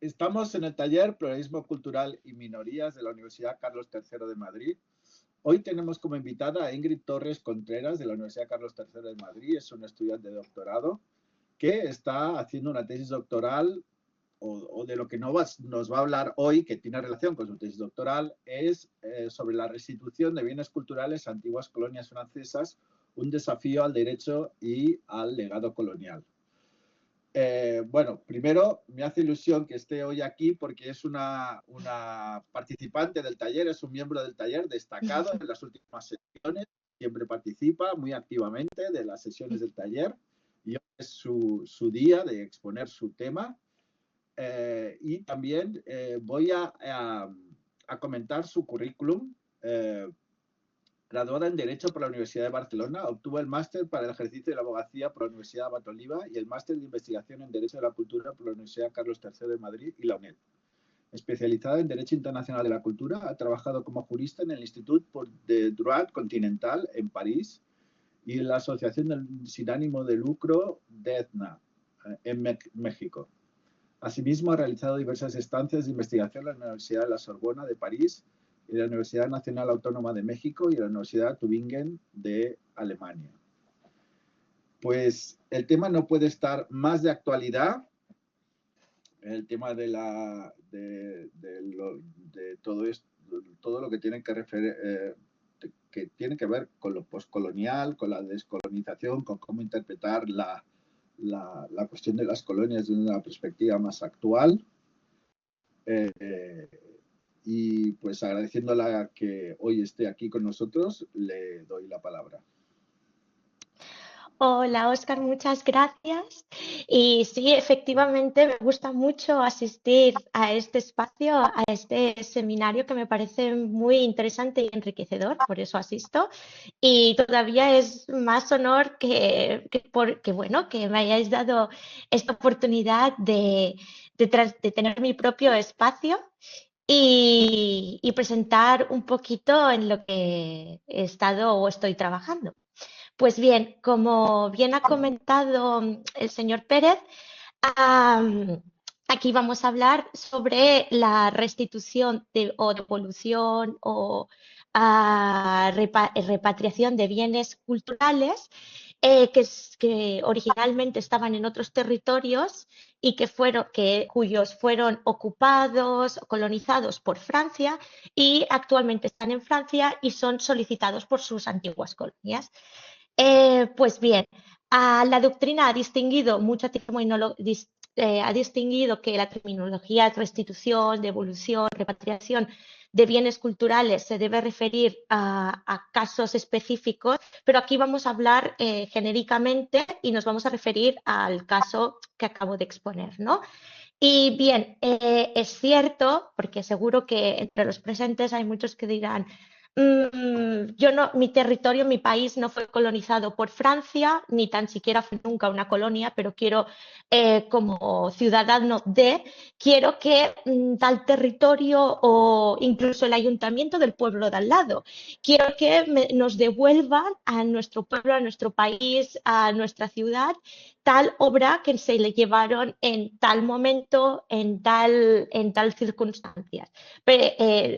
Estamos en el taller Pluralismo Cultural y Minorías de la Universidad Carlos III de Madrid. Hoy tenemos como invitada a Ingrid Torres Contreras de la Universidad Carlos III de Madrid. Es una estudiante de doctorado que está haciendo una tesis doctoral o de lo que nos va a hablar hoy, que tiene relación con su tesis doctoral, es sobre la restitución de bienes culturales a antiguas colonias francesas, un desafío al derecho y al legado colonial. Bueno, primero me hace ilusión que esté hoy aquí porque es una participante del taller, es un miembro del taller destacado en las últimas sesiones, siempre participa muy activamente de las sesiones del taller y hoy es su día de exponer su tema. Y también voy a comentar su currículum. Graduada en Derecho por la Universidad de Barcelona, obtuvo el máster para el ejercicio de la abogacía por la Universidad Abat Oliba y el máster de investigación en Derecho de la Cultura por la Universidad Carlos III de Madrid y la UNED. Especializada en Derecho Internacional de la Cultura, ha trabajado como jurista en el Institut de Droit Continental en París y en la Asociación sin ánimo de lucro DEZNA en México. Asimismo, ha realizado diversas estancias de investigación en la Universidad de la Sorbona de París, y la Universidad Nacional Autónoma de México y la Universidad Tübingen de Alemania. Pues el tema no puede estar más de actualidad, el tema de todo lo que tiene que tiene que ver con lo postcolonial, con la descolonización, con cómo interpretar la cuestión de las colonias desde una perspectiva más actual. Y pues agradeciéndola que hoy esté aquí con nosotros, le doy la palabra. Hola, Óscar, muchas gracias. Y sí, efectivamente, me gusta mucho asistir a este espacio, a este seminario que me parece muy interesante y enriquecedor, por eso asisto. Y todavía es más honor que me hayáis dado esta oportunidad de tener mi propio espacio y presentar un poquito en lo que he estado o estoy trabajando. Pues bien, como bien ha comentado el señor Pérez, aquí vamos a hablar sobre la restitución o devolución o repatriación de bienes culturales que originalmente estaban en otros territorios y cuyos fueron ocupados, colonizados por Francia y actualmente están en Francia y son solicitados por sus antiguas colonias. Pues bien, la doctrina ha distinguido ha distinguido que la terminología restitución, devolución, repatriación de bienes culturales se debe referir a casos específicos, pero aquí vamos a hablar genéricamente y nos vamos a referir al caso que acabo de exponer, ¿no? Y bien, es cierto, porque seguro que entre los presentes hay muchos que dirán, mi territorio, mi país no fue colonizado por Francia, ni tan siquiera fue nunca una colonia, pero quiero, como ciudadano quiero que tal territorio o incluso el ayuntamiento del pueblo de al lado, quiero que nos devuelvan a nuestro pueblo, a nuestro país, a nuestra ciudad, tal obra que se le llevaron en tal momento, en tal circunstancias.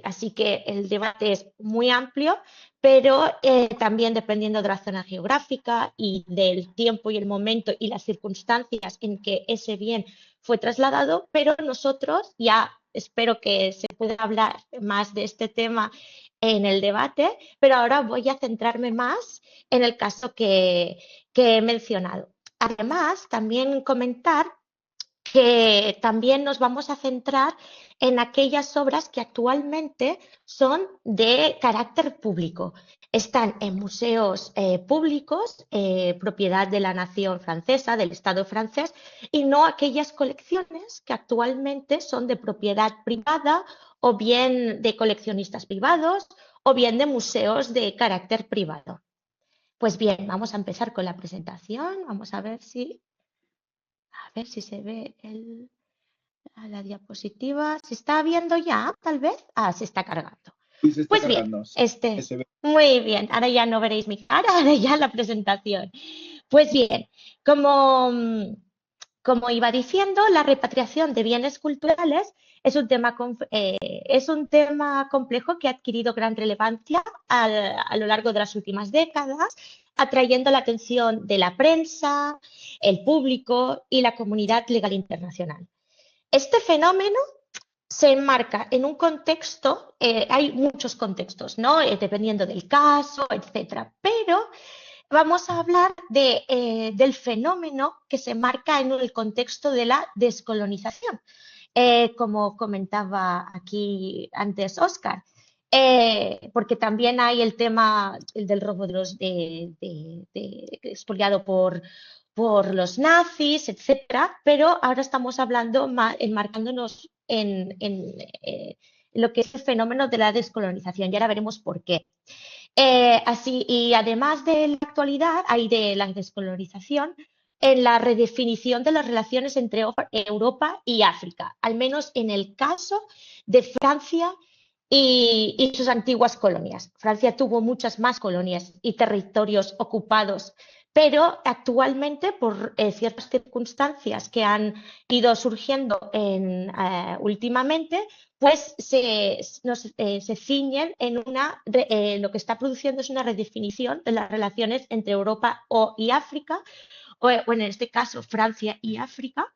Así que el debate es muy amplio, pero también dependiendo de la zona geográfica y del tiempo y el momento y las circunstancias en que ese bien fue trasladado, pero nosotros ya espero que se pueda hablar más de este tema en el debate, pero ahora voy a centrarme más en el caso que he mencionado. Además, también comentar que también nos vamos a centrar en aquellas obras que actualmente son de carácter público. Están en museos públicos, propiedad de la nación francesa, del Estado francés, y no aquellas colecciones que actualmente son de propiedad privada o bien de coleccionistas privados o bien de museos de carácter privado. Pues bien, vamos a empezar con la presentación. Vamos a ver si se ve la diapositiva. ¿Se está viendo ya, tal vez? Se está cargando. Sí, se está Pues cargando. bien, muy bien. Ahora ya no veréis mi cara, ahora ya la presentación. Pues bien, como como iba diciendo, la repatriación de bienes culturales es un tema complejo que ha adquirido gran relevancia a lo largo de las últimas décadas, atrayendo la atención de la prensa, el público y la comunidad legal internacional. Este fenómeno se enmarca en un contexto, hay muchos contextos, ¿no? Dependiendo del caso, etcétera, pero vamos a hablar del fenómeno que se marca en el contexto de la descolonización, como comentaba aquí antes Óscar. Porque también hay el tema del robo de los expoliado por los nazis, etcétera, pero ahora estamos hablando, enmarcándonos en lo que es el fenómeno de la descolonización y ahora veremos por qué. Así, y además de la actualidad, hay de la descolonización en la redefinición de las relaciones entre Europa y África, al menos en el caso de Francia y sus antiguas colonias. Francia tuvo muchas más colonias y territorios ocupados, pero actualmente, por ciertas circunstancias que han ido surgiendo últimamente, pues se ciñen en lo que está produciendo es una redefinición de las relaciones entre Europa y África, o en este caso Francia y África,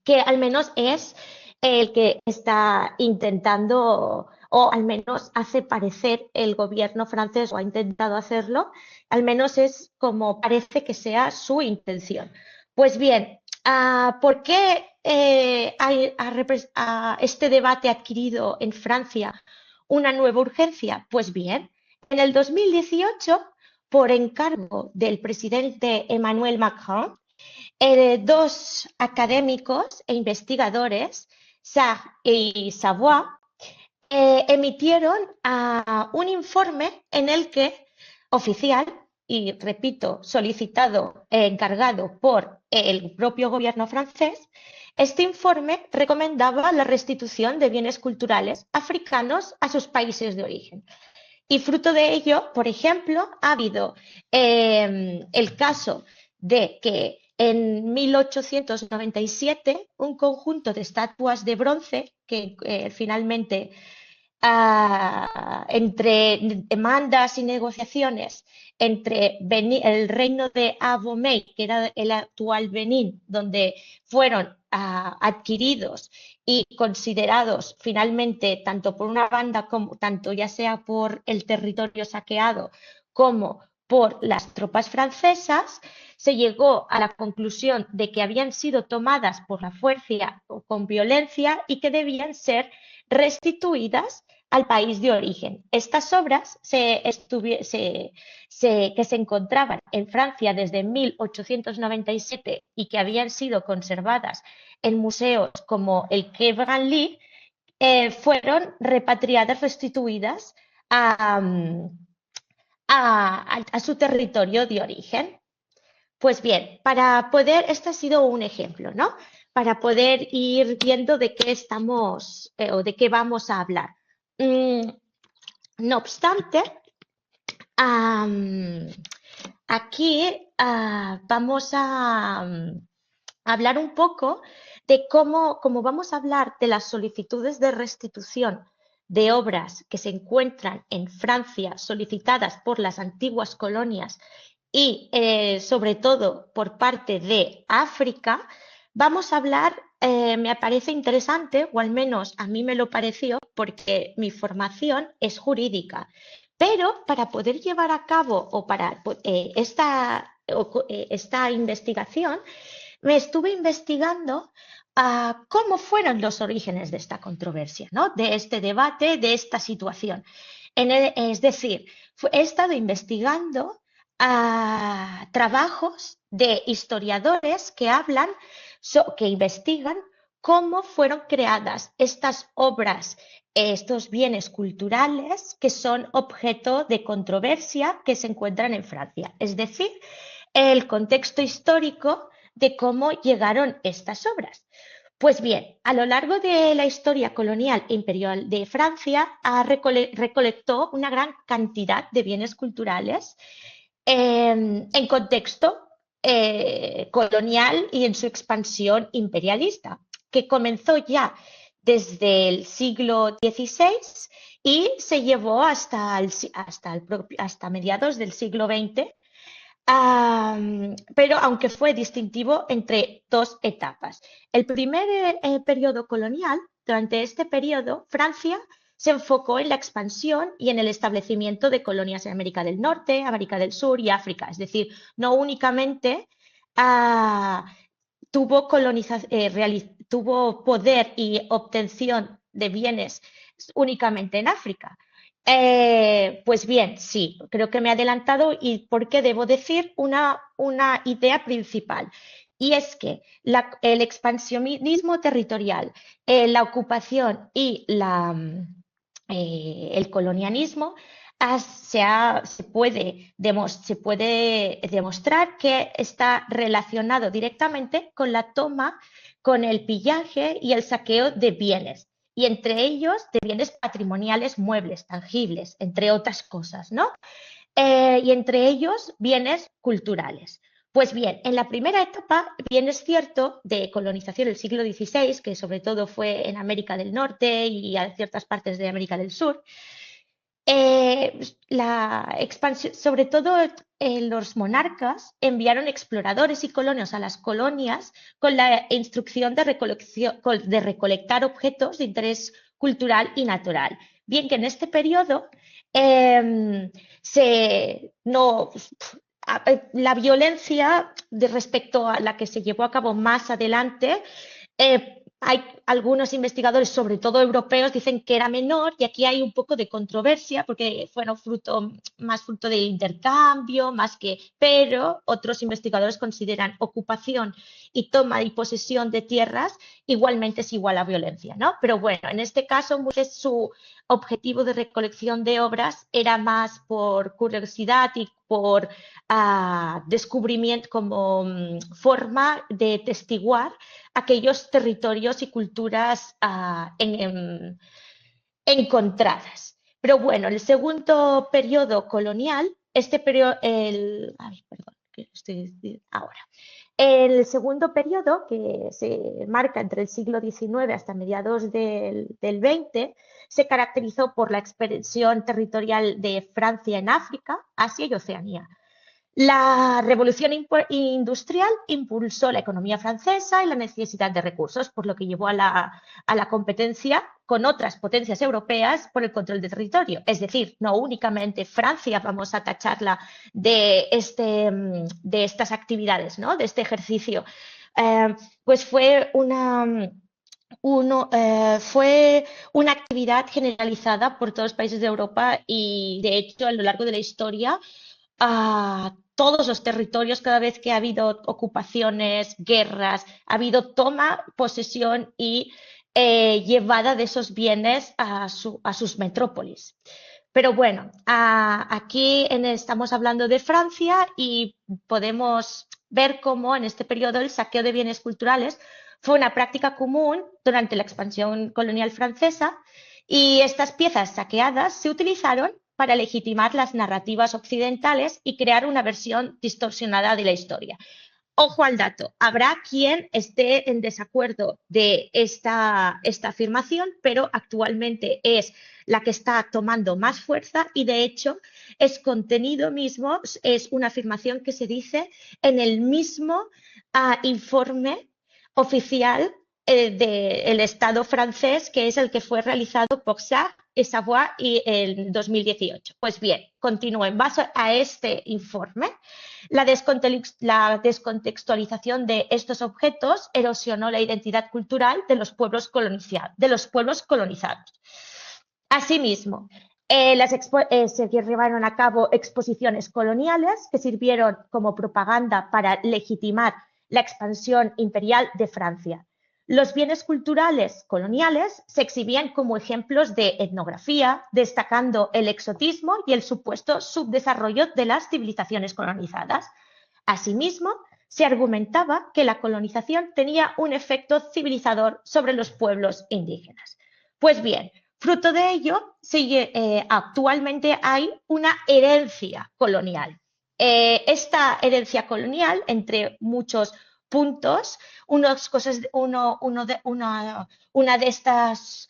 que al menos es el que está intentando, o al menos hace parecer el gobierno francés, o ha intentado hacerlo, al menos es como parece que sea su intención. Pues bien, ¿por qué este debate adquirido en Francia una nueva urgencia? Pues bien, en el 2018, por encargo del presidente Emmanuel Macron, dos académicos e investigadores, Sarr y Savoy, emitieron un informe en el que, oficial, y repito, solicitado, encargado por el propio gobierno francés, este informe recomendaba la restitución de bienes culturales africanos a sus países de origen. Y fruto de ello, por ejemplo, ha habido el caso de que en 1897 un conjunto de estatuas de bronce que finalmente entre demandas y negociaciones entre el reino de Abomey, que era el actual Benín, donde fueron adquiridos y considerados finalmente tanto por una banda como tanto ya sea por el territorio saqueado como por las tropas francesas, se llegó a la conclusión de que habían sido tomadas por la fuerza o con violencia y que debían ser restituidas al país de origen. Estas obras que se encontraban en Francia desde 1897 y que habían sido conservadas en museos como el Quai Branly, fueron repatriadas, restituidas a su territorio de origen. Pues bien, este ha sido un ejemplo, ¿no? Para poder ir viendo de qué estamos o de qué vamos a hablar. No obstante, aquí vamos a hablar un poco de cómo vamos a hablar de las solicitudes de restitución de obras que se encuentran en Francia solicitadas por las antiguas colonias y sobre todo por parte de África, vamos a hablar, me parece interesante, o al menos a mí me lo pareció, porque mi formación es jurídica, pero para poder llevar a cabo o para esta investigación, me estuve investigando cómo fueron los orígenes de esta controversia, ¿no? De este debate, de esta situación. Es decir, he estado investigando trabajos de historiadores que hablan, que investigan cómo fueron creadas estas obras, estos bienes culturales que son objeto de controversia que se encuentran en Francia. Es decir, el contexto histórico de cómo llegaron estas obras. Pues bien, a lo largo de la historia colonial e imperial de Francia, recolectó una gran cantidad de bienes culturales en contexto colonial y en su expansión imperialista, que comenzó ya desde el siglo XVI y se llevó hasta mediados del siglo XX, pero aunque fue distintivo entre dos etapas. El primer periodo colonial, durante este periodo, Francia se enfocó en la expansión y en el establecimiento de colonias en América del Norte, América del Sur y África. Es decir, no únicamente ah, tuvo poder y obtención de bienes únicamente en África. Pues bien, sí, creo que me he adelantado y porque debo decir una idea principal. Y es que el expansionismo territorial, la ocupación y el colonialismo se puede demostrar que está relacionado directamente con la toma, con el pillaje y el saqueo de bienes, y entre ellos de bienes patrimoniales muebles, tangibles, entre otras cosas, ¿no? Y entre ellos bienes culturales. Pues bien, en la primera etapa, bien es cierto, de colonización del siglo XVI, que sobre todo fue en América del Norte y a ciertas partes de América del Sur, la expansión, sobre todo los monarcas enviaron exploradores y colonos a las colonias con la instrucción de recolectar objetos de interés cultural y natural. Bien que en este periodo eh, no, la violencia respecto a la que se llevó a cabo más adelante, hay algunos investigadores, sobre todo europeos, dicen que era menor, y aquí hay un poco de controversia porque fueron más fruto de intercambio, pero otros investigadores consideran ocupación y toma y posesión de tierras igualmente es igual a violencia, ¿no? Pero bueno, en este caso su objetivo de recolección de obras era más por curiosidad y por descubrimiento, como forma de testiguar aquellos territorios y culturas encontradas. Pero bueno, el segundo periodo colonial, este periodo, perdón, que estoy ahora. El segundo periodo, que se marca entre el siglo XIX hasta mediados del XX, se caracterizó por la expansión territorial de Francia en África, Asia y Oceanía. La revolución industrial impulsó la economía francesa y la necesidad de recursos, por lo que llevó a la competencia con otras potencias europeas por el control del territorio. Es decir, no únicamente Francia, vamos a tacharla de estas actividades, ¿no? De este ejercicio. Pues fue fue una actividad generalizada por todos los países de Europa y, de hecho, a lo largo de la historia, a todos los territorios, cada vez que ha habido ocupaciones, guerras, ha habido toma, posesión y llevada de esos bienes a sus metrópolis. Pero bueno, aquí estamos hablando de Francia y podemos ver cómo en este periodo el saqueo de bienes culturales fue una práctica común durante la expansión colonial francesa, y estas piezas saqueadas se utilizaron para legitimar las narrativas occidentales y crear una versión distorsionada de la historia. Ojo al dato, habrá quien esté en desacuerdo de esta afirmación, pero actualmente es la que está tomando más fuerza y, de hecho, es contenido mismo, es una afirmación que se dice en el mismo informe oficial del Estado francés, que es el que fue realizado por Sartre y Savoy en 2018. Pues bien, continúo. En base a este informe, la descontextualización de estos objetos erosionó la identidad cultural de los pueblos colonizados. Asimismo, se llevaron a cabo exposiciones coloniales que sirvieron como propaganda para legitimar la expansión imperial de Francia. Los bienes culturales coloniales se exhibían como ejemplos de etnografía, destacando el exotismo y el supuesto subdesarrollo de las civilizaciones colonizadas. Asimismo, se argumentaba que la colonización tenía un efecto civilizador sobre los pueblos indígenas. Pues bien, fruto de ello, actualmente hay una herencia colonial. Esta herencia colonial, entre muchos puntos, una de estas,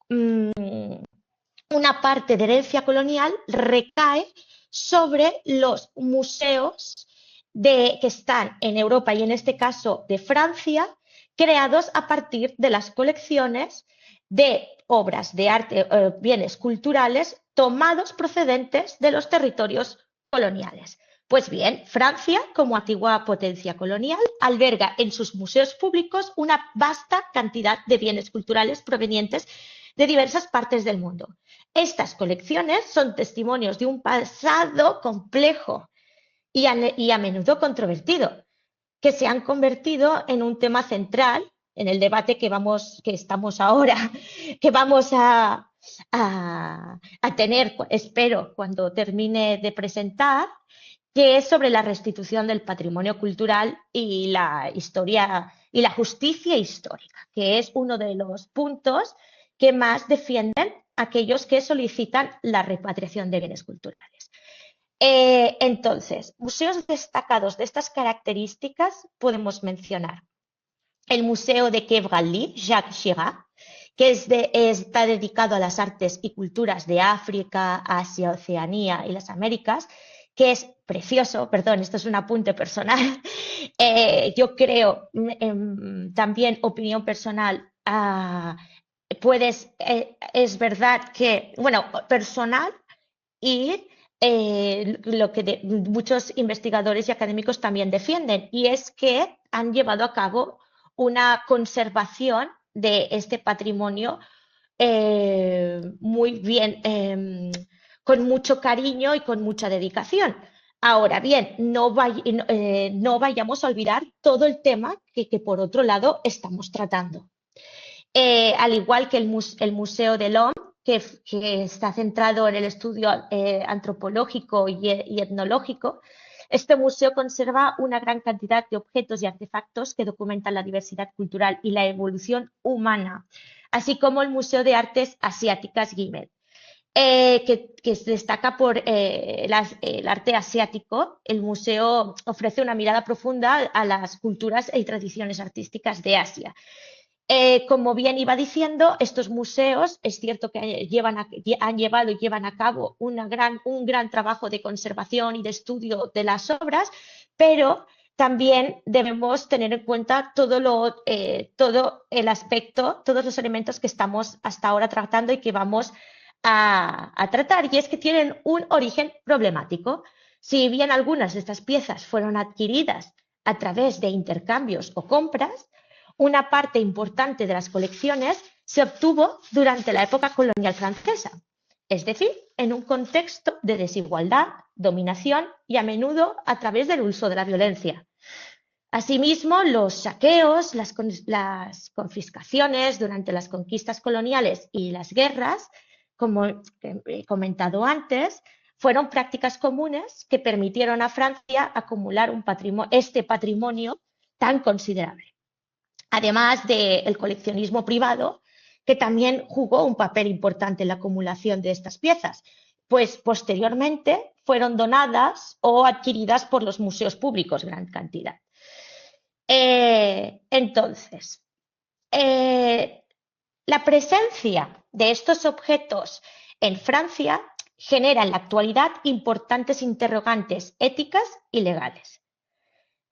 una parte de herencia colonial recae sobre los museos que están en Europa y en este caso de Francia, creados a partir de las colecciones de obras de arte, bienes culturales tomados procedentes de los territorios coloniales. Pues bien, Francia, como antigua potencia colonial, alberga en sus museos públicos una vasta cantidad de bienes culturales provenientes de diversas partes del mundo. Estas colecciones son testimonios de un pasado complejo y a menudo controvertido, que se han convertido en un tema central en el debate que estamos ahora, que vamos a tener, espero, cuando termine de presentar, que es sobre la restitución del patrimonio cultural y la historia y la justicia histórica, que es uno de los puntos que más defienden aquellos que solicitan la repatriación de bienes culturales. Entonces, museos destacados de estas características podemos mencionar el Museo de Quai Branly, Jacques Chirac, que está dedicado a las artes y culturas de África, Asia, Oceanía y las Américas, que es precioso, perdón, esto es un apunte personal, yo creo, también opinión personal, es verdad que, bueno, personal y lo que muchos investigadores y académicos también defienden, y es que han llevado a cabo una conservación de este patrimonio muy bien, con mucho cariño y con mucha dedicación. Ahora bien, no vayamos a olvidar todo el tema que por otro lado estamos tratando. Al igual que el Museo del Louvre, que está centrado en el estudio antropológico y etnológico, este museo conserva una gran cantidad de objetos y artefactos que documentan la diversidad cultural y la evolución humana, así como el Museo de Artes Asiáticas Guimet, que se destaca por el arte asiático. El museo ofrece una mirada profunda a las culturas y tradiciones artísticas de Asia. Como bien iba diciendo, estos museos es cierto que han llevado y llevan a cabo un gran trabajo de conservación y de estudio de las obras, pero también debemos tener en cuenta todo el aspecto, todos los elementos que estamos hasta ahora tratando y que vamos a tratar, y es que tienen un origen problemático. Si bien algunas de estas piezas fueron adquiridas a través de intercambios o compras, una parte importante de las colecciones se obtuvo durante la época colonial francesa, es decir, en un contexto de desigualdad, dominación y a menudo a través del uso de la violencia. Asimismo, los saqueos, las confiscaciones durante las conquistas coloniales y las guerras, como he comentado antes, fueron prácticas comunes que permitieron a Francia acumular este patrimonio tan considerable. Además del coleccionismo privado, que también jugó un papel importante en la acumulación de estas piezas, pues posteriormente fueron donadas o adquiridas por los museos públicos, gran cantidad. Entonces, la presencia de estos objetos en Francia genera en la actualidad importantes interrogantes éticas y legales.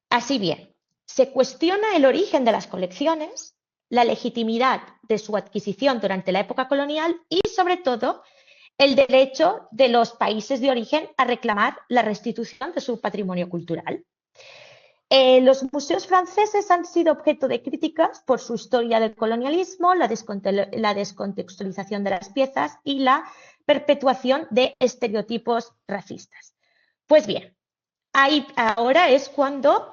Así bien, se cuestiona el origen de las colecciones, la legitimidad de su adquisición durante la época colonial y, sobre todo, el derecho de los países de origen a reclamar la restitución de su patrimonio cultural. Los museos franceses han sido objeto de críticas por su historia del colonialismo, la descontextualización de las piezas y la perpetuación de estereotipos racistas. Pues bien, ahí ahora es cuando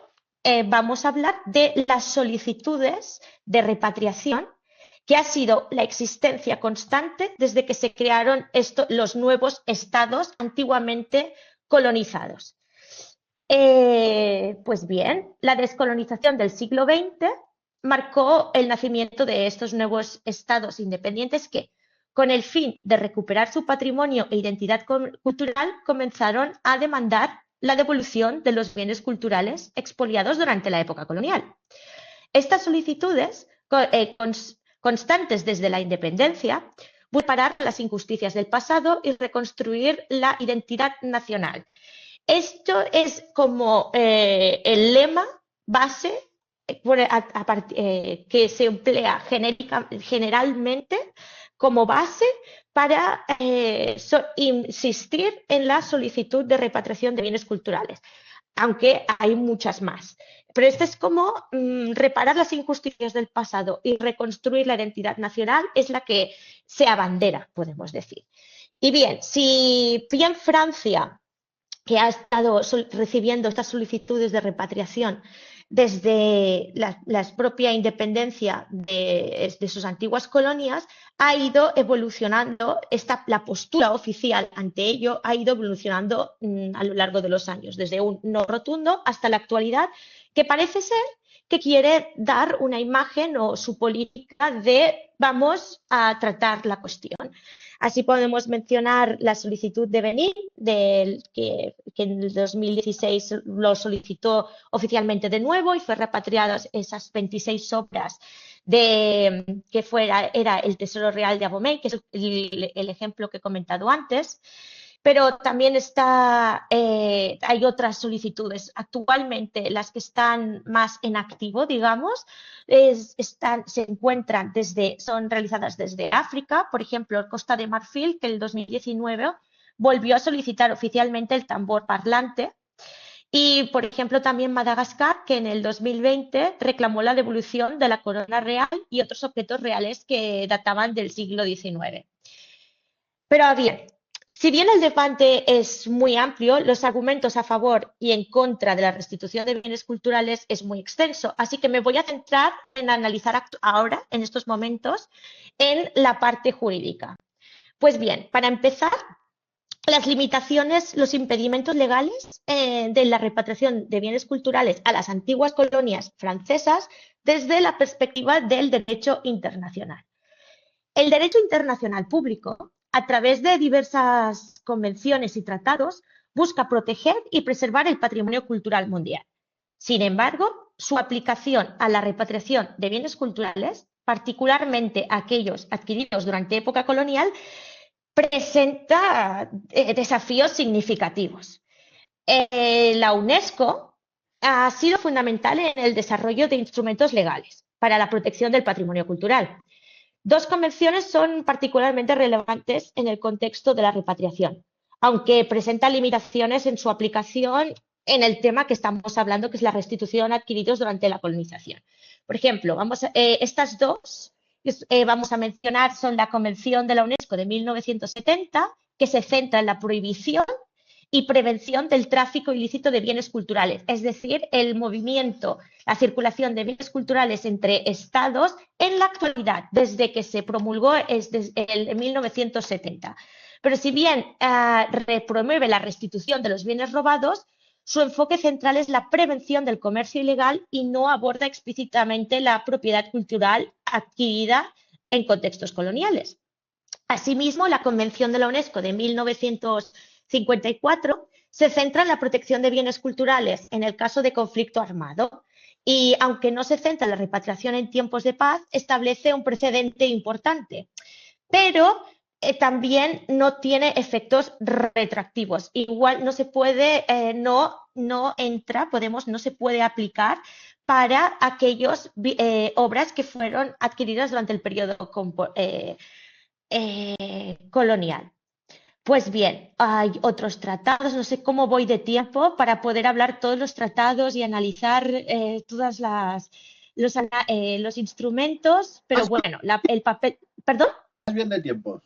vamos a hablar de las solicitudes de repatriación, que ha sido la existencia constante desde que se crearon los nuevos estados antiguamente colonizados. Pues bien, la descolonización del siglo XX marcó el nacimiento de estos nuevos estados independientes que, con el fin de recuperar su patrimonio e identidad cultural, comenzaron a demandar la devolución de los bienes culturales expoliados durante la época colonial. Estas solicitudes, constantes desde la independencia, buscan parar las injusticias del pasado y reconstruir la identidad nacional. Esto es como el lema base que se emplea generalmente como base para insistir en la solicitud de repatriación de bienes culturales, aunque hay muchas más. Pero este es como reparar las injusticias del pasado y reconstruir la identidad nacional, es la que se abandera, podemos decir. Y bien, si bien Francia, que ha estado recibiendo estas solicitudes de repatriación desde la propia independencia de sus antiguas colonias, ha ido evolucionando, la postura oficial ante ello ha ido evolucionando a lo largo de los años, desde un no rotundo hasta la actualidad, que parece ser que quiere dar una imagen o su política de vamos a tratar la cuestión. Así podemos mencionar la solicitud de Benín, que en el 2016 lo solicitó oficialmente de nuevo y fue repatriadas esas 26 obras que era el Tesoro Real de Abomey, que es el ejemplo que he comentado antes. Pero también hay otras solicitudes. Actualmente las que están más en activo, digamos, son realizadas desde África. Por ejemplo, Costa de Marfil, que en el 2019 volvió a solicitar oficialmente el tambor parlante. Y, por ejemplo, también Madagascar, que en el 2020 reclamó la devolución de la corona real y otros objetos reales que databan del siglo XIX. Pero bien, si bien el debate es muy amplio, los argumentos a favor y en contra de la restitución de bienes culturales es muy extenso, así que me voy a centrar en analizar ahora, en estos momentos, en la parte jurídica. Pues bien, para empezar, las limitaciones, los impedimentos legales de la repatriación de bienes culturales a las antiguas colonias francesas desde la perspectiva del derecho internacional. El derecho internacional público, a través de diversas convenciones y tratados, busca proteger y preservar el patrimonio cultural mundial. Sin embargo, su aplicación a la repatriación de bienes culturales, particularmente aquellos adquiridos durante época colonial, presenta desafíos significativos. La UNESCO ha sido fundamental en el desarrollo de instrumentos legales para la protección del patrimonio cultural. Dos convenciones son particularmente relevantes en el contexto de la repatriación, aunque presentan limitaciones en su aplicación en el tema que estamos hablando, que es la restitución adquiridos durante la colonización. Por ejemplo, estas dos vamos a mencionar son la Convención de la UNESCO de 1970, que se centra en la prohibición y prevención del tráfico ilícito de bienes culturales, es decir, el movimiento, la circulación de bienes culturales entre estados en la actualidad, desde que se promulgó en 1970. Pero si bien promueve la restitución de los bienes robados, su enfoque central es la prevención del comercio ilegal y no aborda explícitamente la propiedad cultural adquirida en contextos coloniales. Asimismo, la Convención de la UNESCO de 1954 se centra en la protección de bienes culturales en el caso de conflicto armado y, aunque no se centra en la repatriación en tiempos de paz, establece un precedente importante, pero también no tiene efectos retroactivos. Igual no se puede, no se puede aplicar para aquellas obras que fueron adquiridas durante el periodo colonial. Pues bien, hay otros tratados, no sé cómo voy de tiempo para poder hablar todos los tratados y analizar todos los instrumentos, pero bueno, el papel... ¿Perdón? ¿Estás bien de tiempo?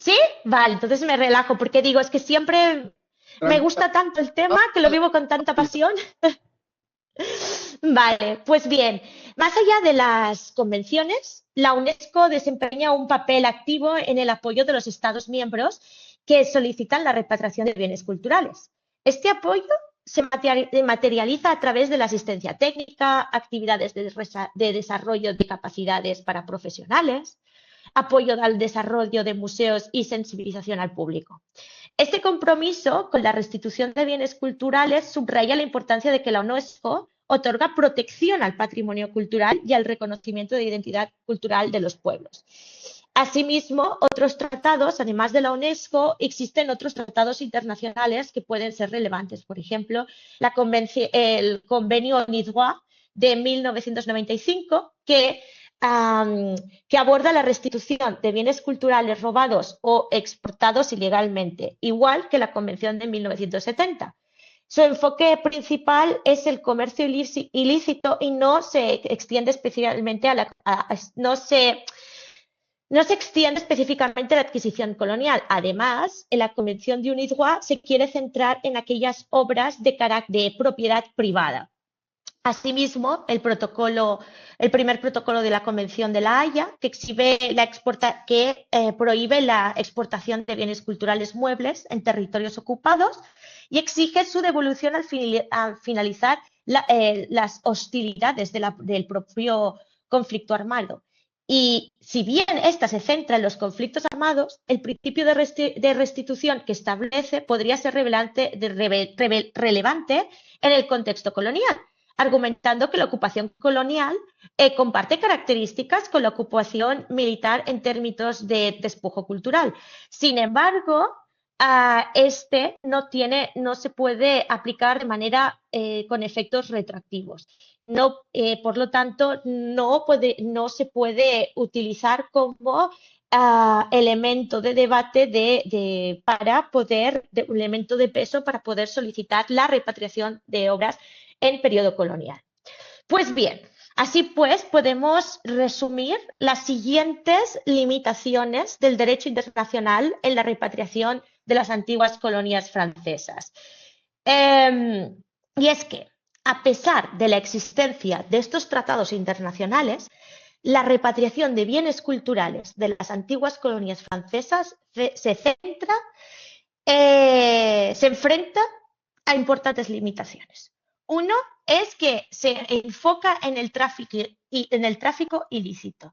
¿Sí? Vale, entonces me relajo, porque digo, es que siempre me gusta tanto el tema que lo vivo con tanta pasión. Vale, pues bien, más allá de las convenciones, la UNESCO desempeña un papel activo en el apoyo de los Estados miembros que solicitan la repatriación de bienes culturales. Este apoyo se materializa a través de la asistencia técnica, actividades de desarrollo de capacidades para profesionales, apoyo al desarrollo de museos y sensibilización al público. Este compromiso con la restitución de bienes culturales subraya la importancia de que la UNESCO otorga protección al patrimonio cultural y al reconocimiento de identidad cultural de los pueblos. Asimismo, otros tratados, además de la UNESCO, existen otros tratados internacionales que pueden ser relevantes. Por ejemplo, el Convenio Nidroit de 1995, que aborda la restitución de bienes culturales robados o exportados ilegalmente, igual que la Convención de 1970. Su enfoque principal es el comercio ilícito y no se extiende especialmente no se extiende específicamente a la adquisición colonial. Además, en la Convención de UNIDROIT se quiere centrar en aquellas obras de propiedad privada. Asimismo, el primer protocolo de la Convención de La Haya, que prohíbe la exportación de bienes culturales muebles en territorios ocupados y exige su devolución al finalizar las hostilidades del propio conflicto armado. Y si bien esta se centra en los conflictos armados, el principio de restitución que establece podría ser relevante en el contexto colonial, argumentando que la ocupación colonial comparte características con la ocupación militar en términos de despojo cultural. Sin embargo, este no se puede aplicar de manera con efectos retroactivos. Por lo tanto, no se puede utilizar como elemento de debate un elemento de peso para poder solicitar la repatriación de obras en periodo colonial. Pues bien, así pues podemos resumir las siguientes limitaciones del derecho internacional en la repatriación de las antiguas colonias francesas. Y es que, a pesar de la existencia de estos tratados internacionales, la repatriación de bienes culturales de las antiguas colonias francesas se enfrenta a importantes limitaciones. Uno es que se enfoca en el tráfico ilícito.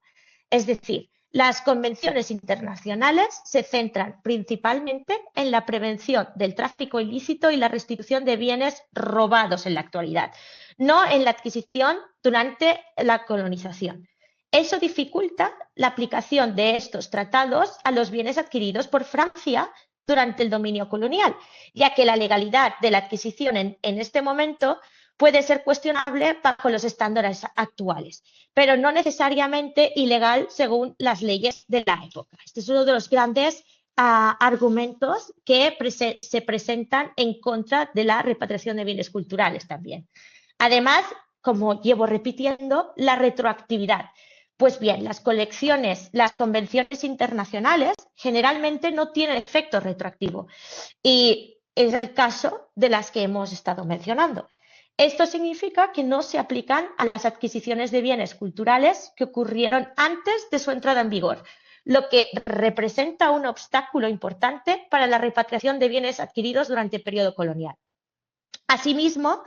Es decir, las convenciones internacionales se centran principalmente en la prevención del tráfico ilícito y la restitución de bienes robados en la actualidad, no en la adquisición durante la colonización. Eso dificulta la aplicación de estos tratados a los bienes adquiridos por Francia durante el dominio colonial, ya que la legalidad de la adquisición en este momento puede ser cuestionable bajo los estándares actuales, pero no necesariamente ilegal según las leyes de la época. Este es uno de los grandes argumentos que se presentan en contra de la repatriación de bienes culturales también. Además, como llevo repitiendo, la retroactividad. Pues bien, las convenciones internacionales generalmente no tienen efecto retroactivo y es el caso de las que hemos estado mencionando. Esto significa que no se aplican a las adquisiciones de bienes culturales que ocurrieron antes de su entrada en vigor, lo que representa un obstáculo importante para la repatriación de bienes adquiridos durante el periodo colonial. Asimismo,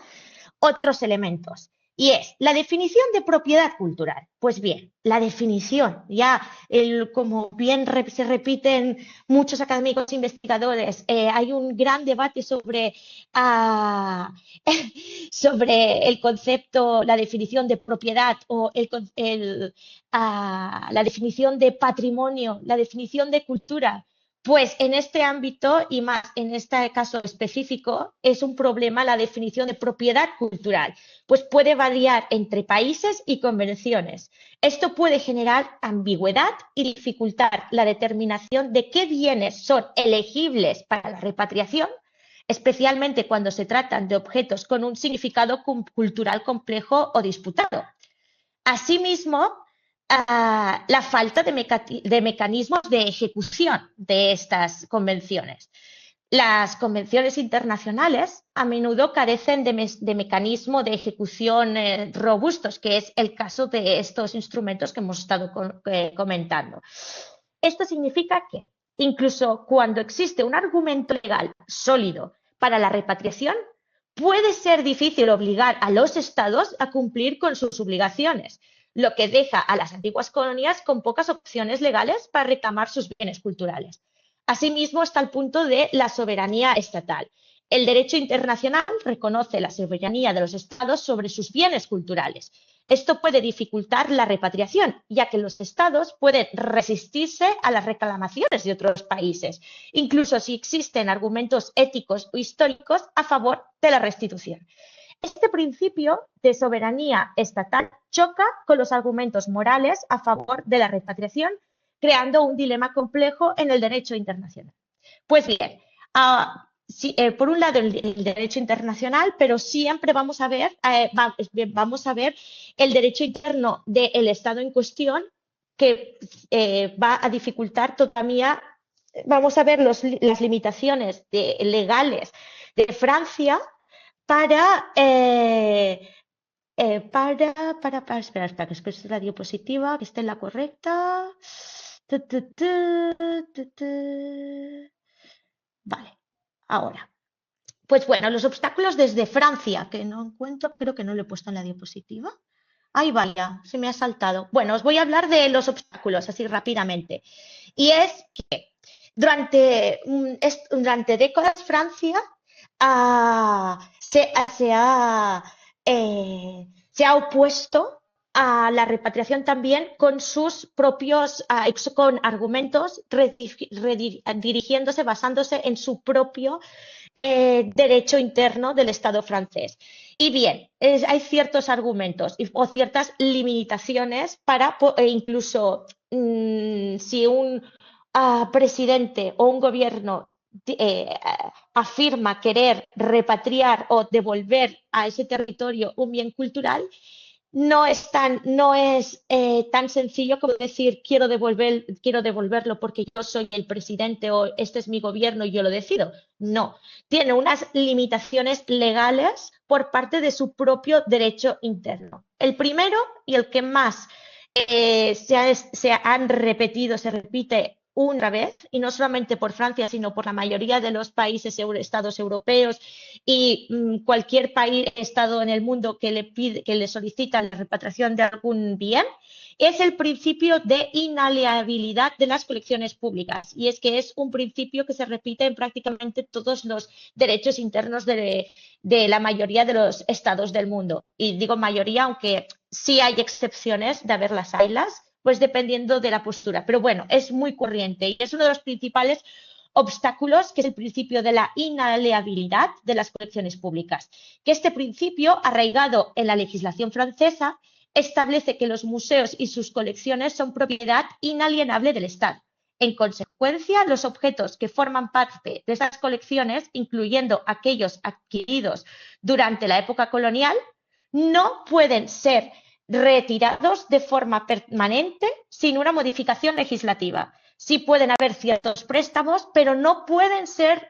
otros elementos. Y es la definición de propiedad cultural. Pues bien, la definición, como bien se repiten muchos académicos e investigadores, hay un gran debate sobre el concepto, la definición de propiedad o la definición de patrimonio, la definición de cultura. Pues en este ámbito y más en este caso específico es un problema la definición de propiedad cultural, pues puede variar entre países y convenciones. Esto puede generar ambigüedad y dificultar la determinación de qué bienes son elegibles para la repatriación, especialmente cuando se tratan de objetos con un significado cultural complejo o disputado. Asimismo, la falta de mecanismos de ejecución de estas convenciones. Las convenciones internacionales a menudo carecen de mecanismos de ejecución robustos, que es el caso de estos instrumentos que hemos estado comentando. Esto significa que incluso cuando existe un argumento legal sólido para la repatriación, puede ser difícil obligar a los estados a cumplir con sus obligaciones, lo que deja a las antiguas colonias con pocas opciones legales para reclamar sus bienes culturales. Asimismo está el punto de la soberanía estatal. El derecho internacional reconoce la soberanía de los estados sobre sus bienes culturales. Esto puede dificultar la repatriación, ya que los estados pueden resistirse a las reclamaciones de otros países, incluso si existen argumentos éticos o históricos a favor de la restitución. Este principio de soberanía estatal choca con los argumentos morales a favor de la repatriación, creando un dilema complejo en el derecho internacional. Pues bien, sí, por un lado el derecho internacional, pero siempre vamos a ver el derecho interno del Estado en cuestión, que va a dificultar todavía. Vamos a ver las limitaciones legales de Francia para, espera, que es la diapositiva, que esté en la correcta. Vale, ahora. Pues bueno, los obstáculos desde Francia, que no encuentro, creo que no lo he puesto en la diapositiva. Ay, vaya, se me ha saltado. Bueno, os voy a hablar de los obstáculos así rápidamente. Y es que durante décadas Francia se ha opuesto a la repatriación también con sus propios, con argumentos, dirigiéndose, basándose en su propio derecho interno del Estado francés. Y bien, hay ciertos argumentos o ciertas limitaciones para incluso si un presidente o un gobierno afirma querer repatriar o devolver a ese territorio un bien cultural, no es tan sencillo como decir quiero devolverlo porque yo soy el presidente o este es mi gobierno y yo lo decido. No, tiene unas limitaciones legales por parte de su propio derecho interno. El primero y el que más se han repetido, se repite una vez, y no solamente por Francia, sino por la mayoría de los países, estados europeos y cualquier país, estado en el mundo que le solicita la repatriación de algún bien, es el principio de inalienabilidad de las colecciones públicas. Y es que es un principio que se repite en prácticamente todos los derechos internos de la mayoría de los estados del mundo. Y digo mayoría, aunque sí hay excepciones de haberlas haylas, pues dependiendo de la postura. Pero bueno, es muy corriente y es uno de los principales obstáculos, que es el principio de la inalienabilidad de las colecciones públicas. Que este principio, arraigado en la legislación francesa, establece que los museos y sus colecciones son propiedad inalienable del Estado. En consecuencia, los objetos que forman parte de esas colecciones, incluyendo aquellos adquiridos durante la época colonial, no pueden ser retirados de forma permanente sin una modificación legislativa. Sí pueden haber ciertos préstamos, pero no pueden ser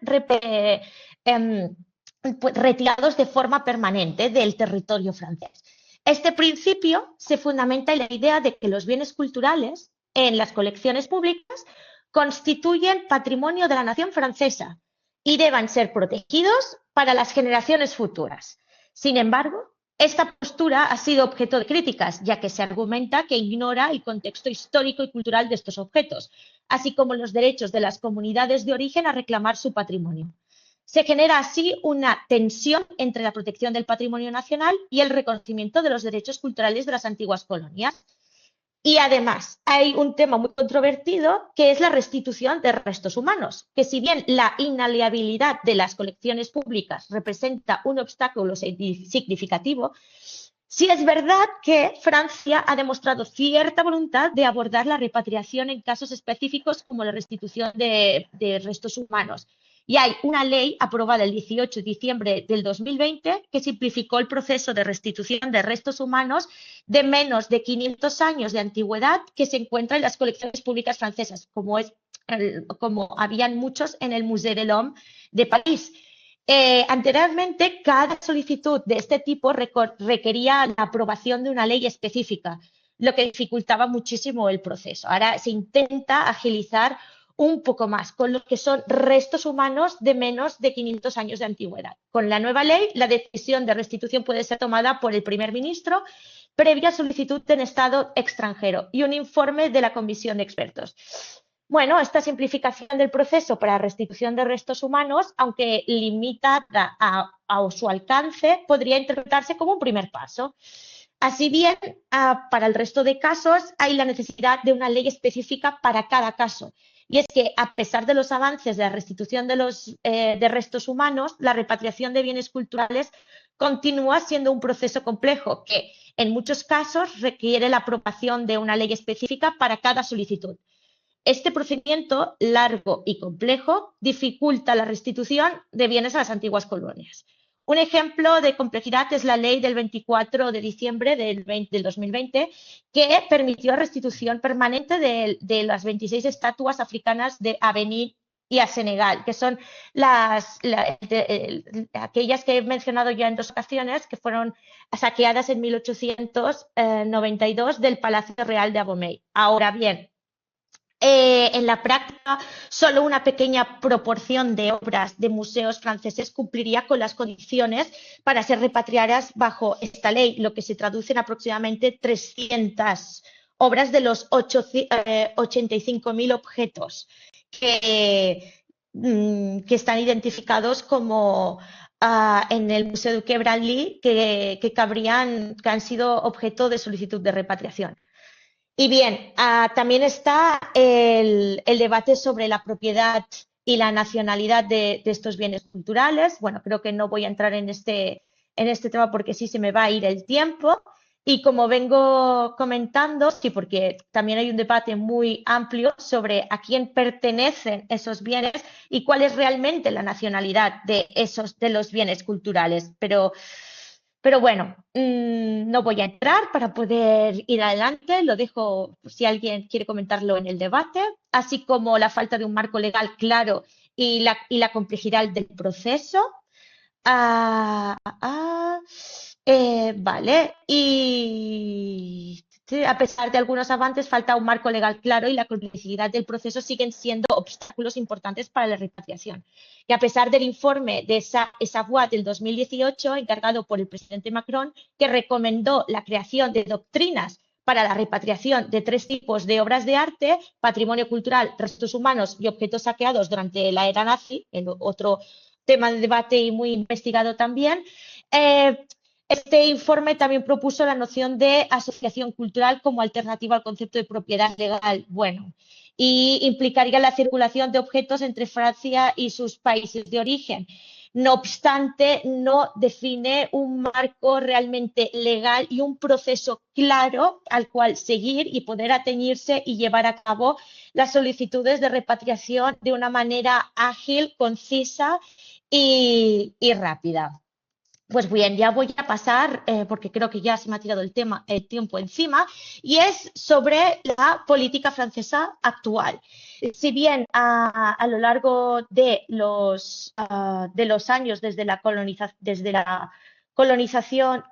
retirados de forma permanente del territorio francés. Este principio se fundamenta en la idea de que los bienes culturales en las colecciones públicas constituyen patrimonio de la nación francesa y deban ser protegidos para las generaciones futuras. Sin embargo, esta postura ha sido objeto de críticas, ya que se argumenta que ignora el contexto histórico y cultural de estos objetos, así como los derechos de las comunidades de origen a reclamar su patrimonio. Se genera así una tensión entre la protección del patrimonio nacional y el reconocimiento de los derechos culturales de las antiguas colonias. Y además hay un tema muy controvertido, que es la restitución de restos humanos, que si bien la inalienabilidad de las colecciones públicas representa un obstáculo significativo, sí es verdad que Francia ha demostrado cierta voluntad de abordar la repatriación en casos específicos como la restitución de restos humanos. Y hay una ley aprobada el 18 de diciembre del 2020 que simplificó el proceso de restitución de restos humanos de menos de 500 años de antigüedad que se encuentra en las colecciones públicas francesas, como habían muchos en el Musée de l'Homme de París. Anteriormente, cada solicitud de este tipo requería la aprobación de una ley específica, lo que dificultaba muchísimo el proceso. Ahora se intenta agilizar un poco más, con lo que son restos humanos de menos de 500 años de antigüedad. Con la nueva ley, la decisión de restitución puede ser tomada por el primer ministro previa solicitud en estado extranjero y un informe de la comisión de expertos. Bueno, esta simplificación del proceso para restitución de restos humanos, aunque limitada a su alcance, podría interpretarse como un primer paso. Así bien, para el resto de casos hay la necesidad de una ley específica para cada caso. Y es que, a pesar de los avances de la restitución de restos humanos, la repatriación de bienes culturales continúa siendo un proceso complejo que, en muchos casos, requiere la aprobación de una ley específica para cada solicitud. Este procedimiento largo y complejo dificulta la restitución de bienes a las antiguas colonias. Un ejemplo de complejidad es la ley del 24 de diciembre del 2020, que permitió restitución permanente de las 26 estatuas africanas a Benín y a Senegal, que son aquellas que he mencionado ya en 2 ocasiones, que fueron saqueadas en 1892 del Palacio Real de Abomey. Ahora bien, en la práctica, solo una pequeña proporción de obras de museos franceses cumpliría con las condiciones para ser repatriadas bajo esta ley, lo que se traduce en aproximadamente 300 obras de los 85.000 objetos que están identificados como en el Museo de Quai Branly, que han sido objeto de solicitud de repatriación. Y bien, también está el debate sobre la propiedad y la nacionalidad de estos bienes culturales. Bueno, creo que no voy a entrar en este tema porque sí se me va a ir el tiempo. Y como vengo comentando, sí, porque también hay un debate muy amplio sobre a quién pertenecen esos bienes y cuál es realmente la nacionalidad de los bienes culturales. Pero bueno, no voy a entrar para poder ir adelante, lo dejo si alguien quiere comentarlo en el debate, así como la falta de un marco legal claro y la complejidad del proceso. Vale, y a pesar de algunos avances, falta un marco legal claro y la complejidad del proceso siguen siendo obstáculos importantes para la repatriación. Y a pesar del informe de Savoy del 2018, encargado por el presidente Macron, que recomendó la creación de doctrinas para la repatriación de 3 tipos de obras de arte: patrimonio cultural, restos humanos y objetos saqueados durante la era nazi, el otro tema de debate y muy investigado también. Este informe también propuso la noción de asociación cultural como alternativa al concepto de propiedad legal. Bueno, y implicaría la circulación de objetos entre Francia y sus países de origen. No obstante, no define un marco realmente legal y un proceso claro al cual seguir y poder atañirse y llevar a cabo las solicitudes de repatriación de una manera ágil, concisa y rápida. Pues bien, ya voy a pasar, porque creo que ya se me ha tirado el tiempo encima, y es sobre la política francesa actual. Si bien a lo largo de los años desde la colonización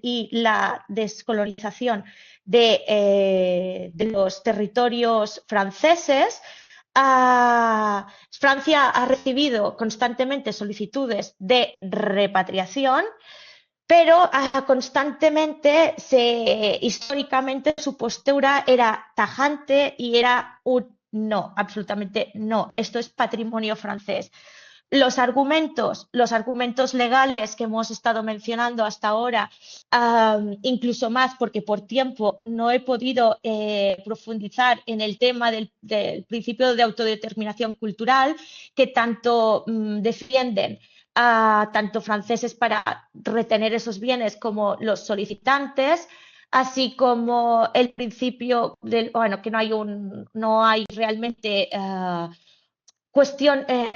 y la descolonización de los territorios franceses, Francia ha recibido constantemente solicitudes de repatriación, pero constantemente, históricamente, su postura era tajante y era un no, absolutamente no. Esto es patrimonio francés. Los argumentos legales que hemos estado mencionando hasta ahora, incluso más porque por tiempo no he podido profundizar en el tema del principio de autodeterminación cultural, que tanto defienden tanto franceses para retener esos bienes como los solicitantes, así como el principio que no hay realmente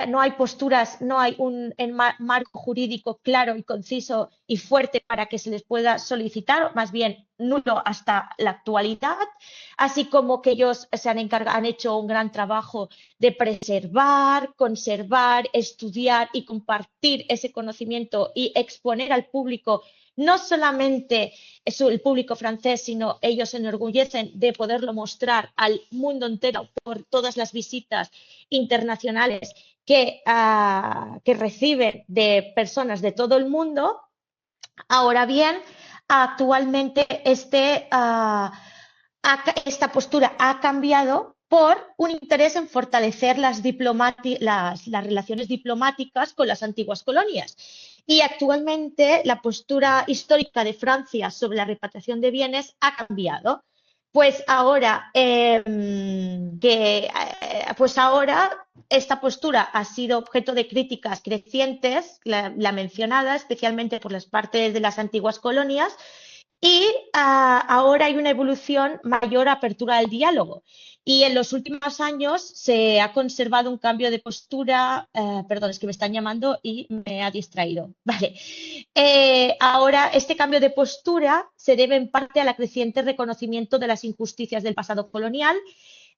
no hay posturas, no hay un marco jurídico claro y conciso y fuerte para que se les pueda solicitar, más bien nulo hasta la actualidad, así como que ellos han hecho un gran trabajo de preservar, conservar, estudiar y compartir ese conocimiento y exponer al público, no solamente el público francés, sino ellos se enorgullecen de poderlo mostrar al mundo entero por todas las visitas internacionales que reciben de personas de todo el mundo. Ahora bien, actualmente esta postura ha cambiado por un interés en fortalecer las relaciones diplomáticas con las antiguas colonias. Y actualmente la postura histórica de Francia sobre la repatriación de bienes ha cambiado. Pues ahora, pues ahora esta postura ha sido objeto de críticas crecientes, la mencionada, especialmente por las partes de las antiguas colonias, y ahora hay una evolución mayor apertura al diálogo. Y en los últimos años se ha conservado un cambio de postura. Perdón, es que me están llamando y me ha distraído. Vale. Ahora este cambio de postura se debe en parte al creciente reconocimiento de las injusticias del pasado colonial,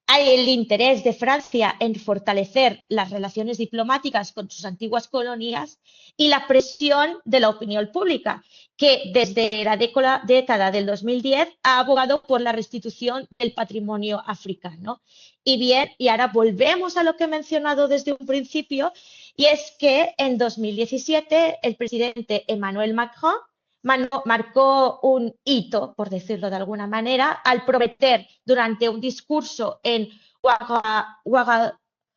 el interés de Francia en fortalecer las relaciones diplomáticas con sus antiguas colonias y la presión de la opinión pública, que desde la década del 2010 ha abogado por la restitución del patrimonio africano. Y bien, y ahora volvemos a lo que he mencionado desde un principio, y es que en 2017 el presidente Emmanuel Macron marcó un hito, por decirlo de alguna manera, al prometer durante un discurso en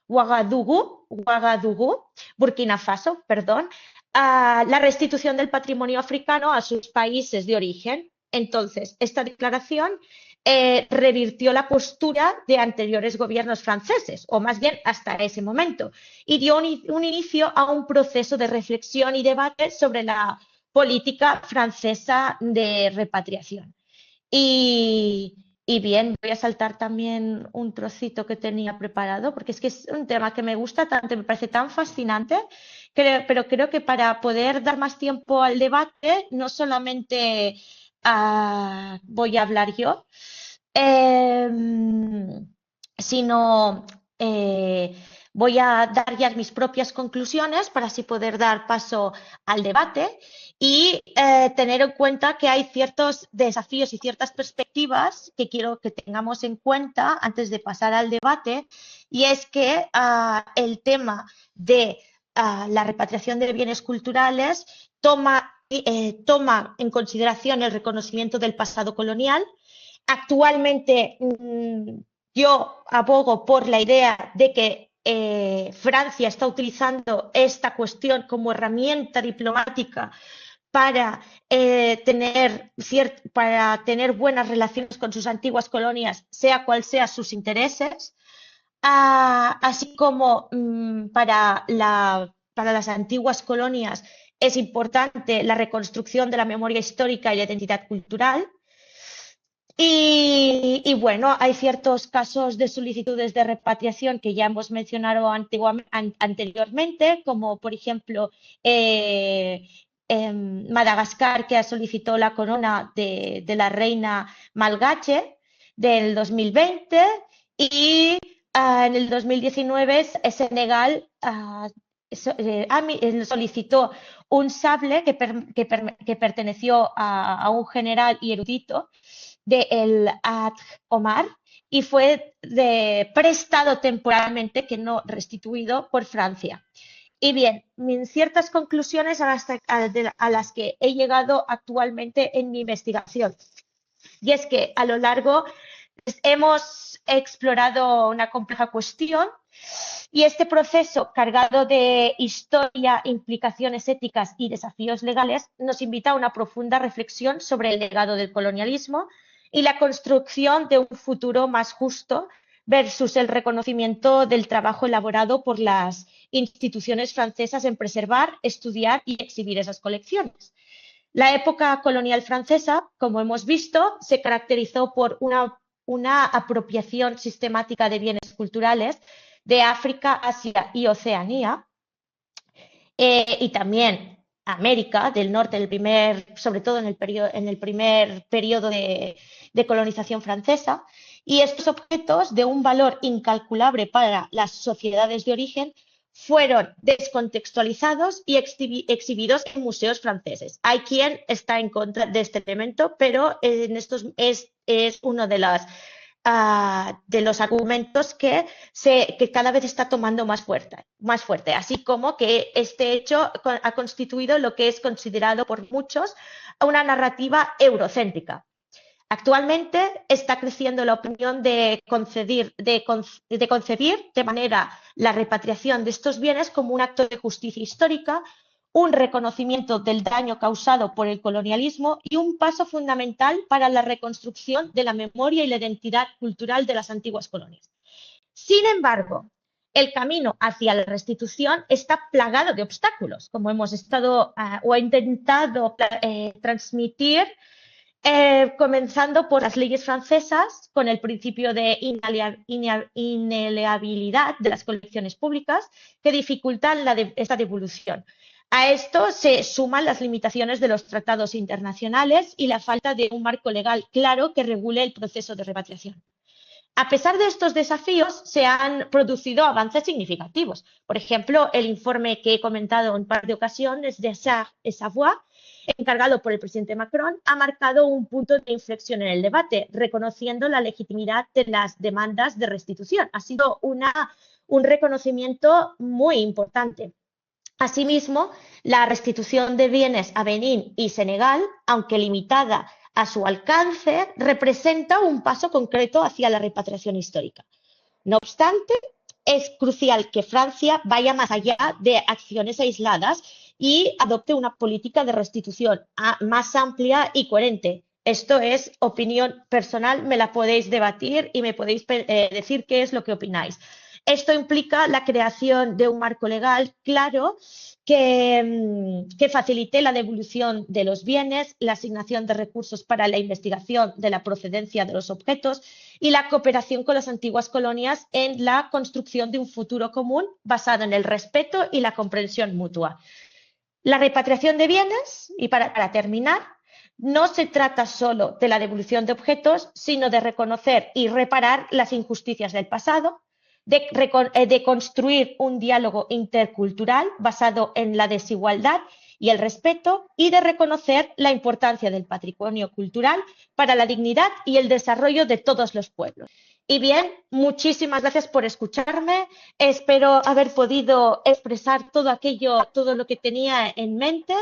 Ouagadougou, Burkina Faso, perdón, la restitución del patrimonio africano a sus países de origen. Entonces, esta declaración revirtió la postura de anteriores gobiernos franceses, o más bien hasta ese momento, y dio un inicio a un proceso de reflexión y debate sobre la política francesa de repatriación. Y bien, voy a saltar también un trocito que tenía preparado, porque es que es un tema que me gusta tanto, me parece tan fascinante, pero creo que para poder dar más tiempo al debate, no solamente voy a hablar yo, sino voy a dar ya mis propias conclusiones para así poder dar paso al debate y tener en cuenta que hay ciertos desafíos y ciertas perspectivas que quiero que tengamos en cuenta antes de pasar al debate, y es que el tema de la repatriación de bienes culturales toma en consideración el reconocimiento del pasado colonial. Actualmente yo abogo por la idea de que Francia está utilizando esta cuestión como herramienta diplomática para tener buenas relaciones con sus antiguas colonias, sea cual sean sus intereses, así como para las antiguas colonias es importante la reconstrucción de la memoria histórica y la identidad cultural. Y bueno, hay ciertos casos de solicitudes de repatriación que ya hemos mencionado anteriormente, como por ejemplo Madagascar, que solicitó la corona de la reina Malgache del 2020, y en el 2019 Senegal solicitó un sable que perteneció a un general y erudito de el Hadj Omar, y fue prestado temporalmente, que no restituido, por Francia. Y bien, ciertas conclusiones a las que he llegado actualmente en mi investigación. Y es que a lo largo hemos explorado una compleja cuestión, y este proceso cargado de historia, implicaciones éticas y desafíos legales nos invita a una profunda reflexión sobre el legado del colonialismo y la construcción de un futuro más justo versus el reconocimiento del trabajo elaborado por las instituciones francesas en preservar, estudiar y exhibir esas colecciones. La época colonial francesa, como hemos visto, se caracterizó por una apropiación sistemática de bienes culturales de África, Asia y Oceanía, y también América del Norte, sobre todo en el primer periodo de colonización francesa, y estos objetos de un valor incalculable para las sociedades de origen fueron descontextualizados y exhibidos en museos franceses. Hay quien está en contra de este elemento, pero es uno de los argumentos que cada vez está tomando más fuerte, así como que este hecho ha constituido lo que es considerado por muchos una narrativa eurocéntrica. Actualmente está creciendo la opinión de concebir de manera la repatriación de estos bienes como un acto de justicia histórica, un reconocimiento del daño causado por el colonialismo y un paso fundamental para la reconstrucción de la memoria y la identidad cultural de las antiguas colonias. Sin embargo, el camino hacia la restitución está plagado de obstáculos, como hemos estado o he intentado transmitir, comenzando por las leyes francesas, con el principio de inaliabilidad de las colecciones públicas, que dificultan esta devolución. A esto se suman las limitaciones de los tratados internacionales y la falta de un marco legal claro que regule el proceso de repatriación. A pesar de estos desafíos, se han producido avances significativos. Por ejemplo, el informe que he comentado en un par de ocasiones de Sarr et Savoy, encargado por el presidente Macron, ha marcado un punto de inflexión en el debate, reconociendo la legitimidad de las demandas de restitución. Ha sido un reconocimiento muy importante. Asimismo, la restitución de bienes a Benín y Senegal, aunque limitada a su alcance, representa un paso concreto hacia la repatriación histórica. No obstante, es crucial que Francia vaya más allá de acciones aisladas y adopte una política de restitución más amplia y coherente. Esto es opinión personal, me la podéis debatir y me podéis decir qué es lo que opináis. Esto implica la creación de un marco legal claro que facilite la devolución de los bienes, la asignación de recursos para la investigación de la procedencia de los objetos y la cooperación con las antiguas colonias en la construcción de un futuro común basado en el respeto y la comprensión mutua. La repatriación de bienes, y para terminar, no se trata solo de la devolución de objetos, sino de reconocer y reparar las injusticias del pasado, de construir un diálogo intercultural basado en la desigualdad y el respeto y de reconocer la importancia del patrimonio cultural para la dignidad y el desarrollo de todos los pueblos. Y bien, muchísimas gracias por escucharme. Espero haber podido expresar todo lo que tenía en mente.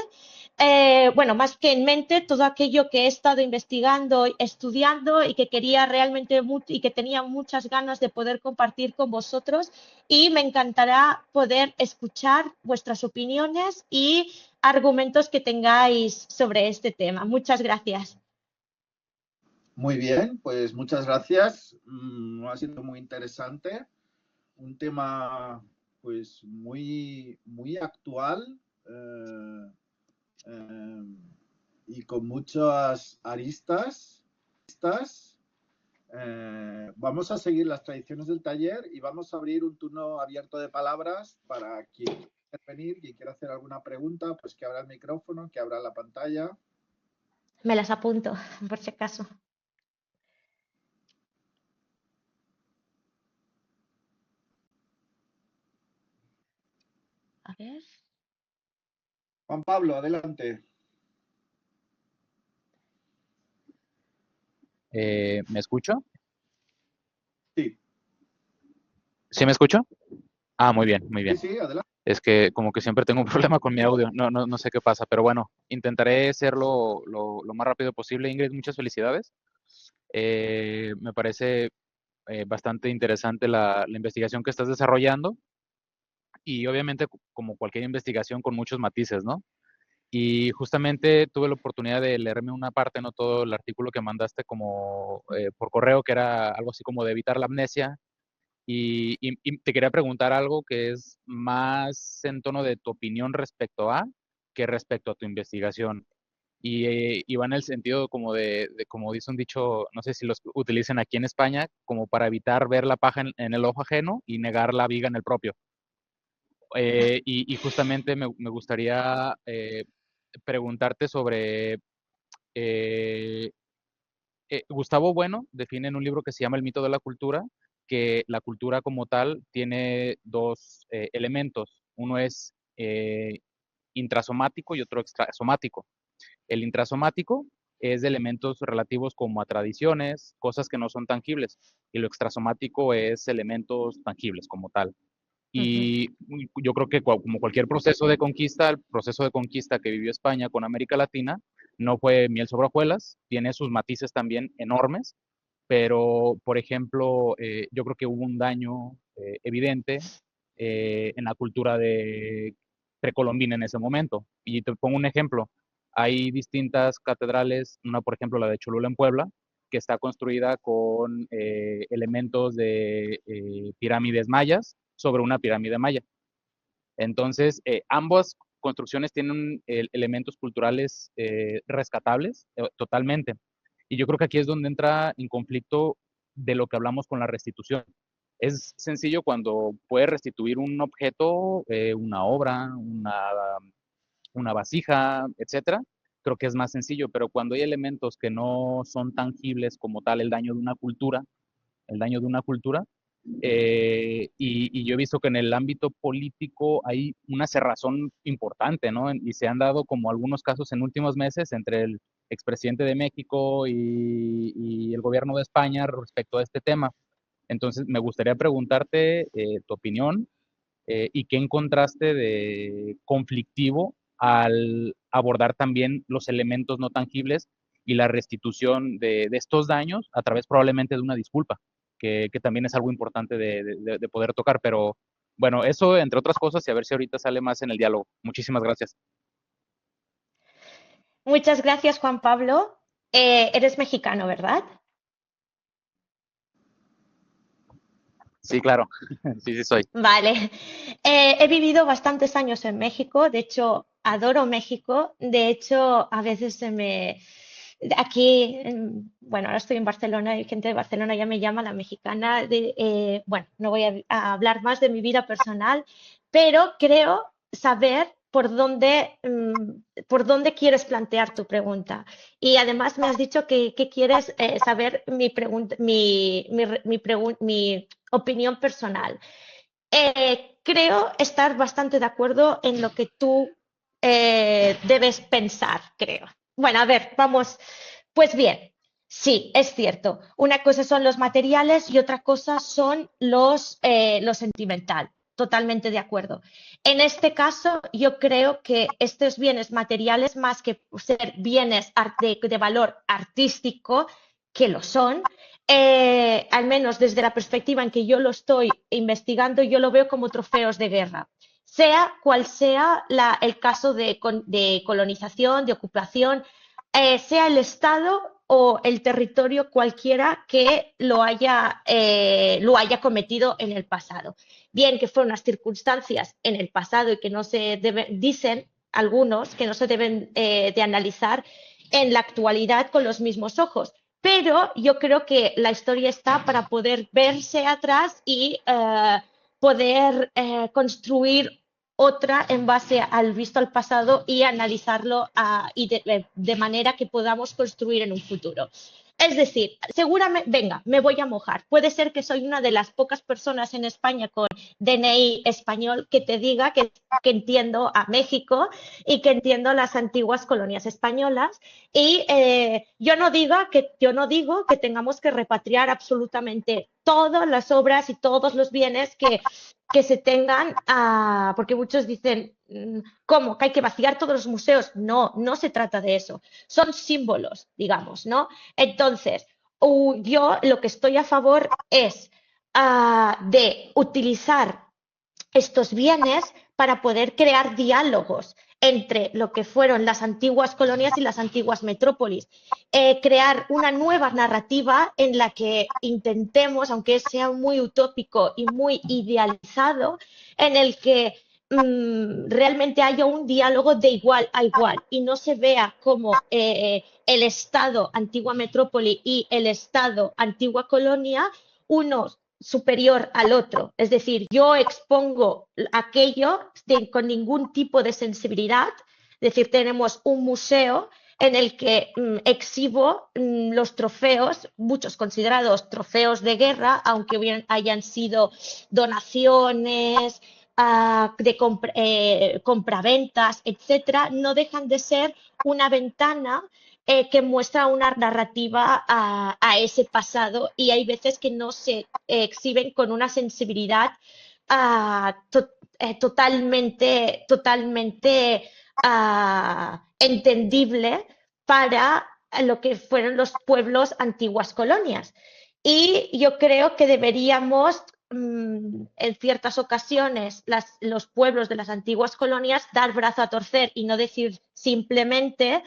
Bueno, más que en mente, todo aquello que he estado investigando, estudiando y que quería realmente y que tenía muchas ganas de poder compartir con vosotros. Y me encantará poder escuchar vuestras opiniones y argumentos que tengáis sobre este tema. Muchas gracias. Muy bien, pues muchas gracias. Ha sido muy interesante. Un tema pues muy actual. Y con muchas aristas. Vamos a seguir las tradiciones del taller y vamos a abrir un turno abierto de palabras para quien quiera intervenir, quien quiera hacer alguna pregunta, pues que abra el micrófono, que abra la pantalla. Me las apunto, por si acaso. A ver. Juan Pablo, adelante. ¿Me escucho? Sí. ¿Sí me escucho? Ah, muy bien, muy bien. Sí, sí, adelante. Es que como que siempre tengo un problema con mi audio, no sé qué pasa, pero bueno, intentaré ser lo más rápido posible. Ingrid, muchas felicidades. Me parece bastante interesante la investigación que estás desarrollando y obviamente como cualquier investigación con muchos matices, ¿no? Y justamente tuve la oportunidad de leerme una parte, no todo el artículo que mandaste como por correo, que era algo así como de evitar la amnesia. Y te quería preguntar algo que es más en tono de tu opinión respecto a que respecto a tu investigación. Y va en el sentido como como dice un dicho, no sé si los utilicen aquí en España, como para evitar ver la paja en el ojo ajeno y negar la viga en el propio. Y justamente me gustaría preguntarte sobre Gustavo Bueno define en un libro que se llama El mito de la cultura que la cultura como tal tiene dos elementos. Uno es intrasomático y otro extrasomático. El intrasomático es de elementos relativos como a tradiciones, cosas que no son tangibles, y lo extrasomático es elementos tangibles como tal. Y yo creo que como cualquier proceso de conquista, el proceso de conquista que vivió España con América Latina, no fue miel sobre hojuelas, tiene sus matices también enormes, pero, por ejemplo, yo creo que hubo un daño evidente en la cultura de precolombina en ese momento. Y te pongo un ejemplo. Hay distintas catedrales, una por ejemplo la de Cholula en Puebla, que está construida con elementos de pirámides mayas sobre una pirámide maya. Entonces, ambas construcciones tienen elementos culturales rescatables totalmente. Y yo creo que aquí es donde entra en conflicto de lo que hablamos con la restitución. Es sencillo cuando puedes restituir un objeto, una obra, una vasija, etcétera. Creo que es más sencillo, pero cuando hay elementos que no son tangibles como tal el daño de una cultura, el daño de una cultura, y yo he visto que en el ámbito político hay una cerrazón importante, ¿no? Y se han dado como algunos casos en últimos meses entre el expresidente de México y el gobierno de España respecto a este tema. Entonces, me gustaría preguntarte tu opinión y qué encontraste de conflictivo al abordar también los elementos no tangibles y la restitución de estos daños a través probablemente de una disculpa, que también es algo importante de poder tocar. Pero bueno, eso entre otras cosas y a ver si ahorita sale más en el diálogo. Muchísimas gracias. Muchas gracias, Juan Pablo. Eres mexicano, ¿verdad? Sí, claro. Sí, sí soy. Vale. He vivido bastantes años en México, de hecho, adoro México. De hecho, a veces se me... Aquí, bueno, ahora estoy en Barcelona y gente de Barcelona ya me llama la mexicana. Bueno, no voy a hablar más de mi vida personal, pero creo saber por dónde quieres plantear tu pregunta. Y además me has dicho que quieres saber mi pregunta, mi opinión personal. Creo estar bastante de acuerdo en lo que tú debes pensar, creo. Bueno, a ver, vamos. Pues bien, sí, es cierto. Una cosa son los materiales y otra cosa son lo sentimental. Totalmente de acuerdo. En este caso, yo creo que estos bienes materiales, más que ser bienes de valor artístico, que lo son, al menos desde la perspectiva en que yo lo estoy investigando, yo lo veo como trofeos de guerra. Sea cual sea el caso de colonización, de ocupación, sea el Estado o el territorio cualquiera que lo haya cometido en el pasado. Bien que fueron unas circunstancias en el pasado y que no se deben, dicen algunos, que no se deben de analizar en la actualidad con los mismos ojos, pero yo creo que la historia está para poder verse atrás y poder construir otra en base al visto al pasado y analizarlo y de manera que podamos construir en un futuro. Es decir, seguramente, venga, me voy a mojar. Puede ser que soy una de las pocas personas en España con DNI español que te diga que entiendo a México y que entiendo las antiguas colonias españolas. Y yo no digo que tengamos que repatriar absolutamente todas las obras y todos los bienes que se tengan, porque muchos dicen, ¿cómo? ¿Que hay que vaciar todos los museos? No, no se trata de eso. Son símbolos, digamos, ¿no? Entonces, yo lo que estoy a favor es de utilizar estos bienes para poder crear diálogos entre lo que fueron las antiguas colonias y las antiguas metrópolis. Crear una nueva narrativa en la que intentemos, aunque sea muy utópico y muy idealizado, en el que realmente haya un diálogo de igual a igual y no se vea como el Estado antigua metrópoli y el Estado antigua colonia unos superior al otro. Es decir, yo expongo aquello con ningún tipo de sensibilidad. Es decir, tenemos un museo en el que exhibo los trofeos, muchos considerados trofeos de guerra, aunque bien hayan sido donaciones, compraventas, etcétera, no dejan de ser una ventana que muestra una narrativa ese pasado y hay veces que no se exhiben con una sensibilidad totalmente entendible para lo que fueron los pueblos antiguas colonias. Y yo creo que deberíamos, en ciertas ocasiones, los pueblos de las antiguas colonias dar brazo a torcer y no decir simplemente,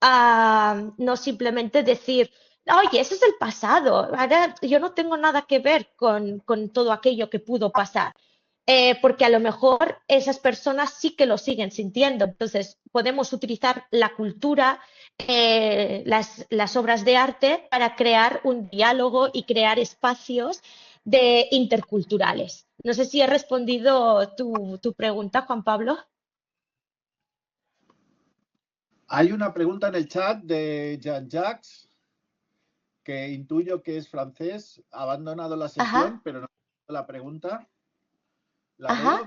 no simplemente decir, oye, ese es el pasado, ahora yo no tengo nada que ver con todo aquello que pudo pasar. Porque a lo mejor esas personas sí que lo siguen sintiendo. Entonces, podemos utilizar la cultura, las obras de arte para crear un diálogo y crear espacios interculturales. No sé si he respondido tu pregunta, Juan Pablo. Hay una pregunta en el chat de Jean-Jacques, que intuyo que es francés. Ha abandonado la sesión, Ajá, pero no la pregunta. La leo. ajá.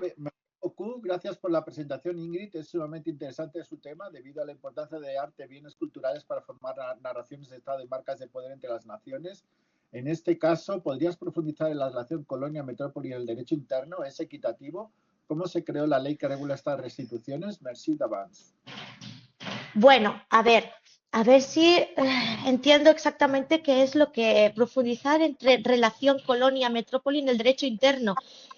Gracias por la presentación, Ingrid. Es sumamente interesante su tema debido a la importancia de arte, bienes culturales para formar narraciones de Estado y marcas de poder entre las naciones. En este caso, ¿podrías profundizar en la relación colonia-metrópoli y el derecho interno? ¿Es equitativo? ¿Cómo se creó la ley que regula estas restituciones? Merci d'avance. Bueno, a ver si entiendo exactamente qué es lo que profundizar entre relación colonia-metrópoli en el derecho interno.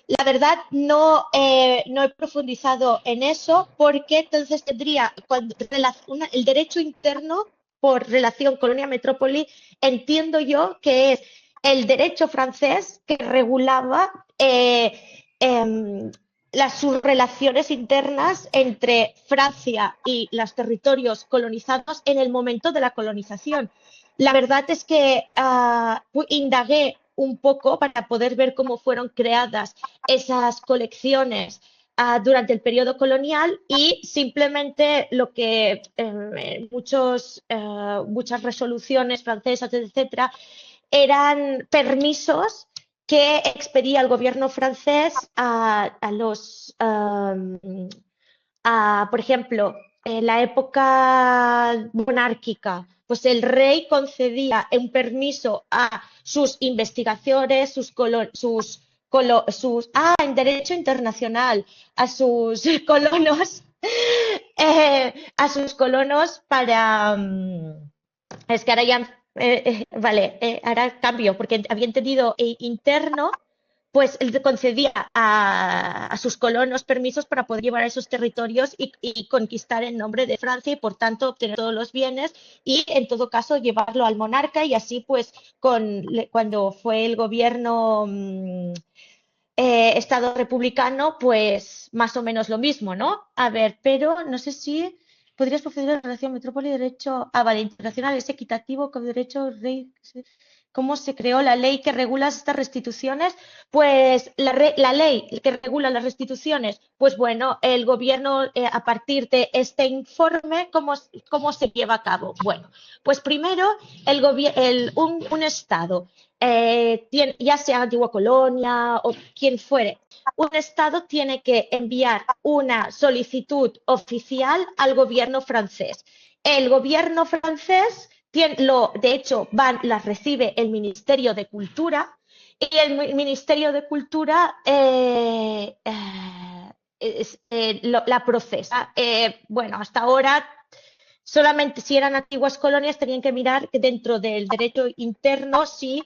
La verdad, no he profundizado en eso porque entonces tendría el derecho interno por relación colonia-metrópoli, entiendo yo que es el derecho francés que regulaba em, sus relaciones internas entre Francia y los territorios colonizados en el momento de la colonización. La verdad es que indagué un poco para poder ver cómo fueron creadas esas colecciones durante el periodo colonial y simplemente lo que muchas resoluciones francesas, etcétera, eran permisos que expedía el gobierno francés por ejemplo, en la época monárquica, pues el rey concedía un permiso a sus investigadores, en derecho internacional, a sus colonos, para, es que ahora ya, vale, ahora cambio, porque había entendido interno, pues él concedía a sus colonos permisos para poder llevar a esos territorios y conquistar en nombre de Francia y por tanto obtener todos los bienes y en todo caso llevarlo al monarca y así pues cuando fue el gobierno Estado republicano, pues más o menos lo mismo, ¿no? A ver, pero no sé si podrías proceder a la relación metrópoli derecho, vale, internacional, es equitativo con derecho rey. ¿Cómo se creó la ley que regula estas restituciones? Pues la ley que regula las restituciones, pues bueno, el gobierno a partir de este informe, ¿cómo se lleva a cabo? Bueno, pues primero un Estado, ya sea antigua colonia o quien fuere, un Estado tiene que enviar una solicitud oficial al gobierno francés. El gobierno francés de hecho, las recibe el Ministerio de Cultura y el Ministerio de Cultura la procesa. Bueno, hasta ahora solamente si eran antiguas colonias tenían que mirar que dentro del derecho interno si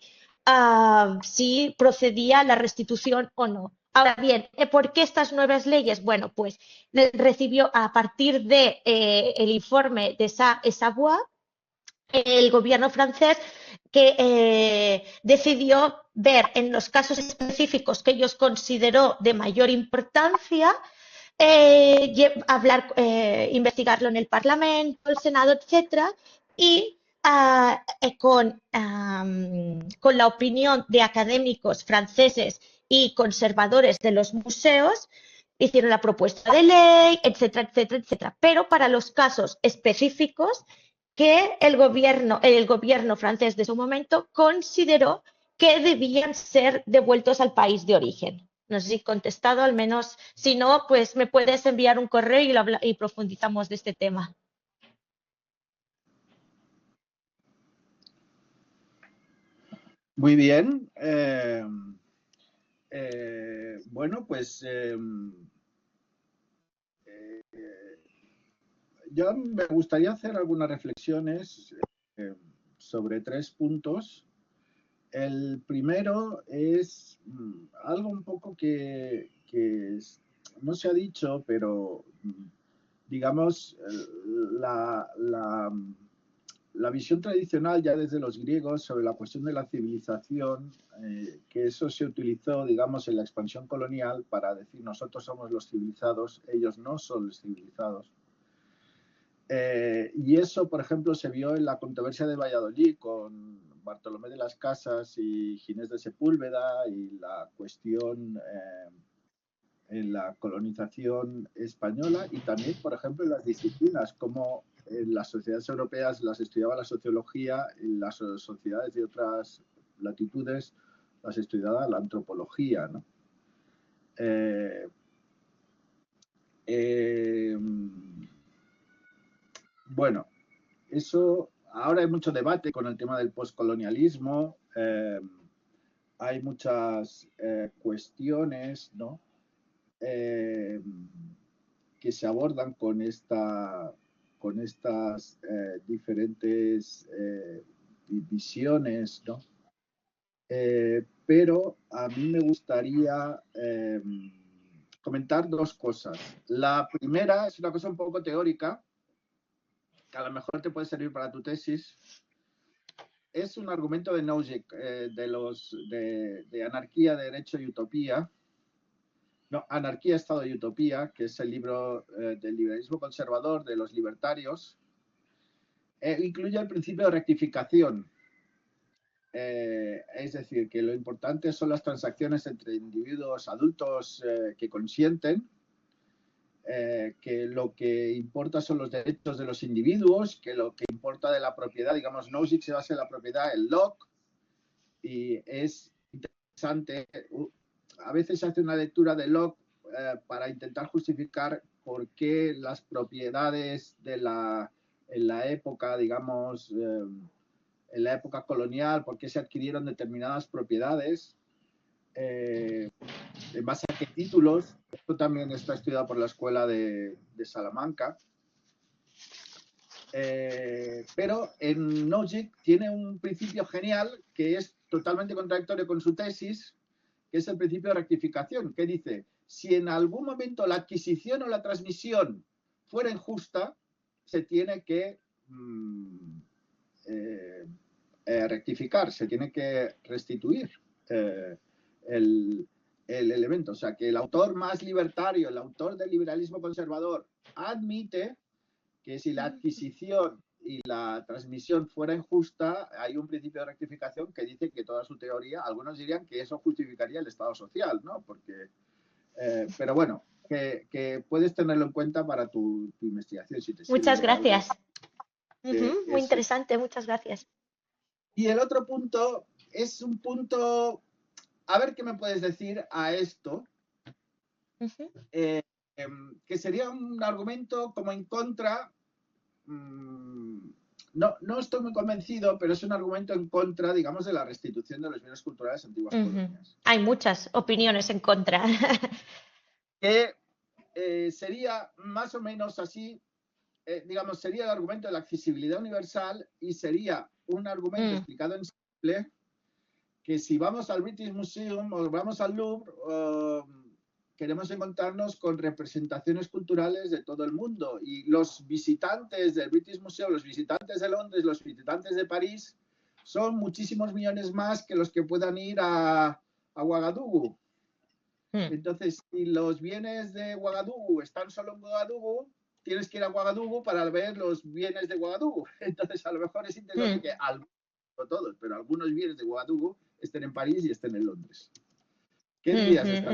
procedía la restitución o no. Ahora bien, ¿por qué estas nuevas leyes? Bueno, pues recibió a partir de el informe de Savoie, el gobierno francés que decidió ver en los casos específicos que ellos consideró de mayor importancia, investigarlo en el Parlamento, el Senado, etcétera, y con la opinión de académicos franceses y conservadores de los museos, hicieron la propuesta de ley, etcétera, etcétera, etcétera. Pero para los casos específicos que el gobierno francés de su momento consideró que debían ser devueltos al país de origen. No sé si he contestado, al menos, si no, pues me puedes enviar un correo y profundizamos de este tema. Muy bien. Bueno, pues yo me gustaría hacer algunas reflexiones sobre 3 puntos. El primero es algo un poco que no se ha dicho, pero digamos, la visión tradicional ya desde los griegos sobre la cuestión de la civilización, que eso se utilizó, digamos, en la expansión colonial para decir nosotros somos los civilizados, ellos no son los civilizados. Y eso, por ejemplo, se vio en la controversia de Valladolid con Bartolomé de las Casas y Ginés de Sepúlveda y la cuestión en la colonización española y también, por ejemplo, en las disciplinas, como en las sociedades europeas las estudiaba la sociología, en las sociedades de otras latitudes las estudiaba la antropología, ¿no? Bueno, eso, ahora hay mucho debate con el tema del postcolonialismo, hay muchas cuestiones, ¿no? Que se abordan con estas diferentes visiones, ¿no? Pero a mí me gustaría comentar 2 cosas. La primera es una cosa un poco teórica, que a lo mejor te puede servir para tu tesis. Es un argumento de Nozick, de Anarquía, Derecho y Utopía. No, Anarquía, Estado y Utopía, que es el libro del liberalismo conservador de los libertarios. Incluye el principio de rectificación. Es decir, que lo importante son las transacciones entre individuos adultos que consienten, que lo que importa son los derechos de los individuos, que lo que importa de la propiedad, digamos, Nozick se basa en la propiedad, el Locke, y es interesante, a veces se hace una lectura de Locke para intentar justificar por qué las propiedades en la época, digamos, en la época colonial, por qué se adquirieron determinadas propiedades, en base a qué títulos. Esto también está estudiado por la Escuela de Salamanca. Pero en Nozick tiene un principio genial que es totalmente contradictorio con su tesis, que es el principio de rectificación, que dice, si en algún momento la adquisición o la transmisión fuera injusta, se tiene que rectificar, se tiene que restituir el elemento. O sea, que el autor más libertario, el autor del liberalismo conservador, admite que si la adquisición y la transmisión fuera injusta, hay un principio de rectificación que dice que toda su teoría, algunos dirían que eso justificaría el Estado social, ¿no? Porque, pero bueno, que puedes tenerlo en cuenta para tu investigación si te sirve. Muchas gracias. Muy Eso. interesante, muchas gracias. Y el otro punto es un punto, a ver qué me puedes decir a esto, que sería un argumento como en contra. No estoy muy convencido, pero es un argumento en contra, digamos, de la restitución de los bienes culturales antiguas colonias. Hay muchas opiniones en contra. Que sería más o menos así, digamos, sería el argumento de la accesibilidad universal y sería un argumento explicado en simple, que si vamos al British Museum o vamos al Louvre, queremos encontrarnos con representaciones culturales de todo el mundo y los visitantes del British Museum, los visitantes de Londres, los visitantes de París son muchísimos millones más que los que puedan ir a Ouagadougou. Entonces, si los bienes de Ouagadougou están solo en Ouagadougou, tienes que ir a Ouagadougou para ver los bienes de Ouagadougou. Entonces, a lo mejor es interesante que algunos, no todos, pero algunos bienes de Ouagadougou estén en París y estén en Londres. ¿Qué dirías de esta?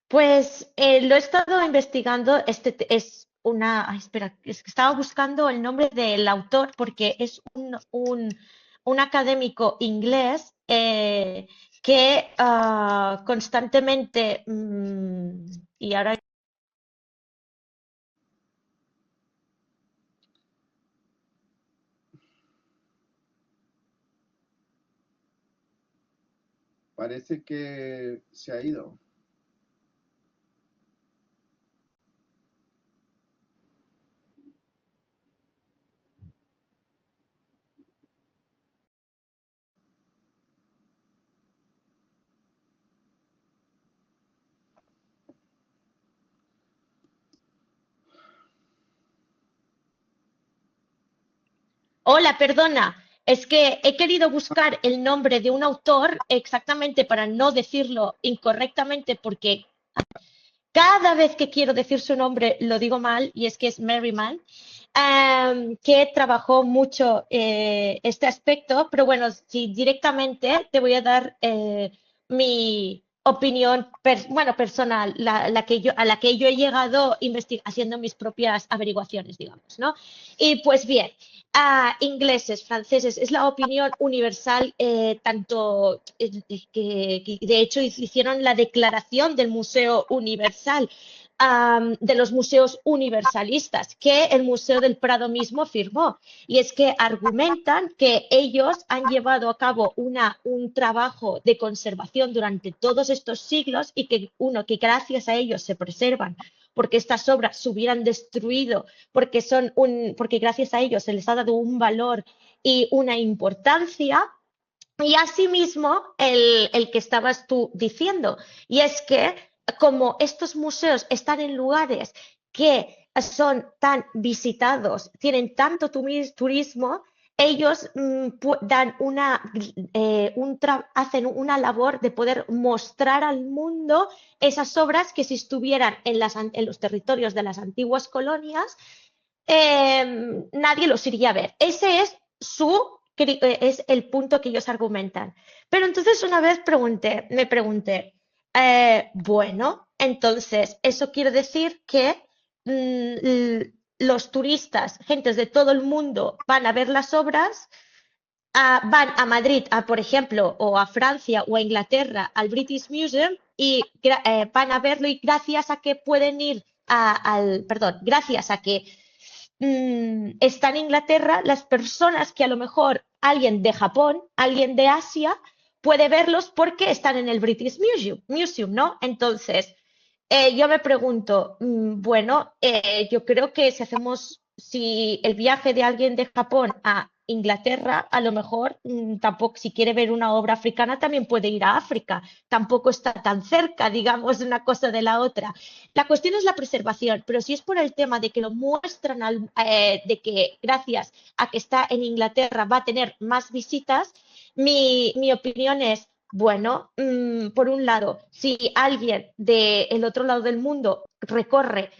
Pues lo he estado investigando. Es espera, es que estaba buscando el nombre del autor porque es un académico inglés que constantemente, y ahora Parece que se ha ido. Hola, perdona. Es que he querido buscar el nombre de un autor exactamente para no decirlo incorrectamente porque cada vez que quiero decir su nombre lo digo mal y es que es Merriman, que trabajó mucho este aspecto, pero bueno, si directamente te voy a dar mi opinión bueno, personal, a la que yo he llegado haciendo mis propias averiguaciones, digamos, ¿no? Y pues bien, a ingleses, franceses, es la opinión universal, tanto que de hecho hicieron la declaración del Museo Universal, de los museos universalistas, que el Museo del Prado mismo firmó. Y es que argumentan que ellos han llevado a cabo un trabajo de conservación durante todos estos siglos y que gracias a ellos se preservan, porque estas obras se hubieran destruido, porque gracias a ellos se les ha dado un valor y una importancia. Y asimismo, el que estabas tú diciendo, y es que como estos museos están en lugares que son tan visitados, tienen tanto turismo, ellos dan hacen una labor de poder mostrar al mundo esas obras que si estuvieran en los territorios de las antiguas colonias, nadie los iría a ver. Ese es es el punto que ellos argumentan. Pero entonces una vez me pregunté, bueno, entonces eso quiere decir que los turistas, gentes de todo el mundo, van a ver las obras, van a Madrid, por ejemplo, o a Francia o a Inglaterra, al British Museum, y van a verlo y gracias a que pueden ir perdón, gracias a que está en Inglaterra, las personas que a lo mejor alguien de Japón, alguien de Asia, puede verlos porque están en el British Museum, ¿no? Entonces, yo me pregunto, bueno, yo creo que si el viaje de alguien de Japón a Inglaterra, a lo mejor tampoco, si quiere ver una obra africana, también puede ir a África. Tampoco está tan cerca, digamos, una cosa de la otra. La cuestión es la preservación, pero si es por el tema de que lo muestran, de que gracias a que está en Inglaterra va a tener más visitas, mi opinión es, bueno, por un lado, si alguien del otro lado del mundo recorre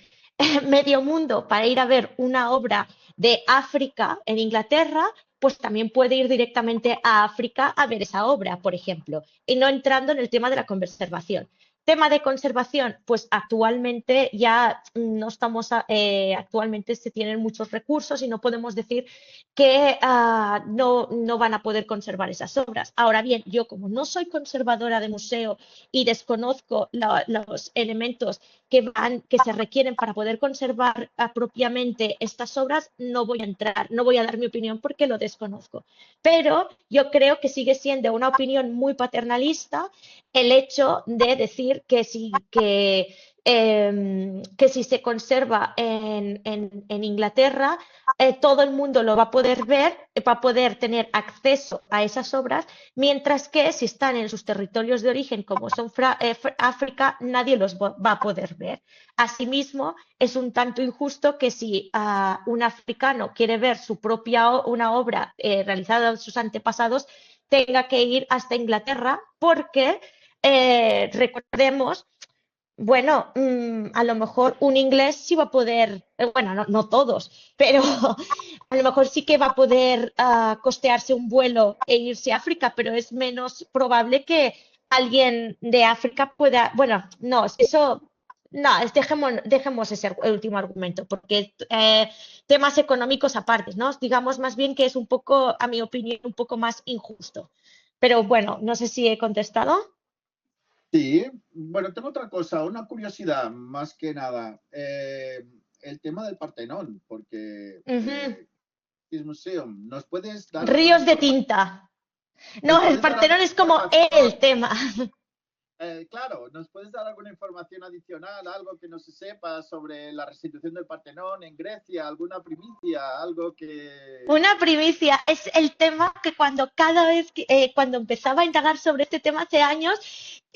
medio mundo para ir a ver una obra de África en Inglaterra, pues también puede ir directamente a África a ver esa obra, por ejemplo, y no entrando en el tema de la conservación. Tema de conservación, pues actualmente ya no estamos, actualmente se tienen muchos recursos y no podemos decir que no van a poder conservar esas obras. Ahora bien, yo como no soy conservadora de museo y desconozco los elementos que se requieren para poder conservar propiamente estas obras, no voy a entrar, no voy a dar mi opinión porque lo desconozco. Pero yo creo que sigue siendo una opinión muy paternalista el hecho de decir que si se conserva en Inglaterra, todo el mundo lo va a poder ver, va a poder tener acceso a esas obras, mientras que si están en sus territorios de origen, como son África, nadie los va a poder ver. Asimismo, es un tanto injusto que si un africano quiere ver una obra realizada de sus antepasados, tenga que ir hasta Inglaterra porque recordemos, bueno, a lo mejor un inglés sí va a poder, bueno, no todos, pero a lo mejor sí que va a poder costearse un vuelo e irse a África, pero es menos probable que alguien de África pueda, bueno, no, eso, no, dejemos ese último argumento, porque temas económicos aparte, ¿no? Digamos más bien que es un poco, a mi opinión, un poco más injusto. Pero bueno, no sé si he contestado. Sí, bueno, tengo otra cosa, una curiosidad más que nada. El tema del Partenón, porque British Museum, ¿nos puedes dar alguna Ríos de información? tinta. ¿Nos No, el puedes dar Partenón alguna es como el información? tema. Claro, ¿nos puedes dar alguna información adicional, algo que no se sepa sobre la restitución del Partenón en Grecia, alguna primicia, algo que... Una primicia es el tema que cuando cada vez cuando empezaba a indagar sobre este tema hace años,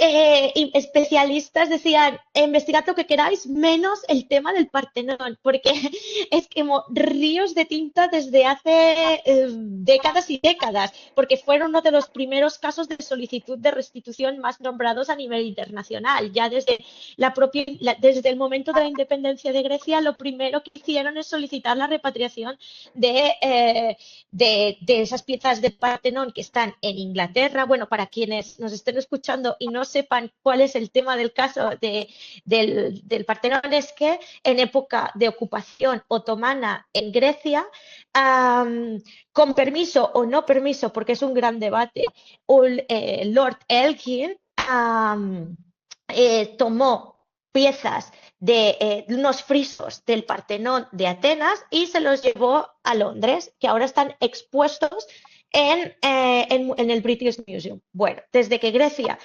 y especialistas decían, investigad lo que queráis, menos el tema del Partenón, porque es como ríos de tinta desde hace décadas y décadas, porque fueron uno de los primeros casos de solicitud de restitución más nombrados a nivel internacional. Ya desde el momento de la independencia de Grecia, lo primero que hicieron es solicitar la repatriación de esas piezas de Partenón que están en Inglaterra. Bueno, para quienes nos estén escuchando y no sepan cuál es el tema del caso del Partenón, es que en época de ocupación otomana en Grecia, con permiso o no permiso, porque es un gran debate, Lord Elgin tomó piezas de unos frisos del Partenón de Atenas y se los llevó a Londres, que ahora están expuestos en el British Museum. Bueno, desde que Grecia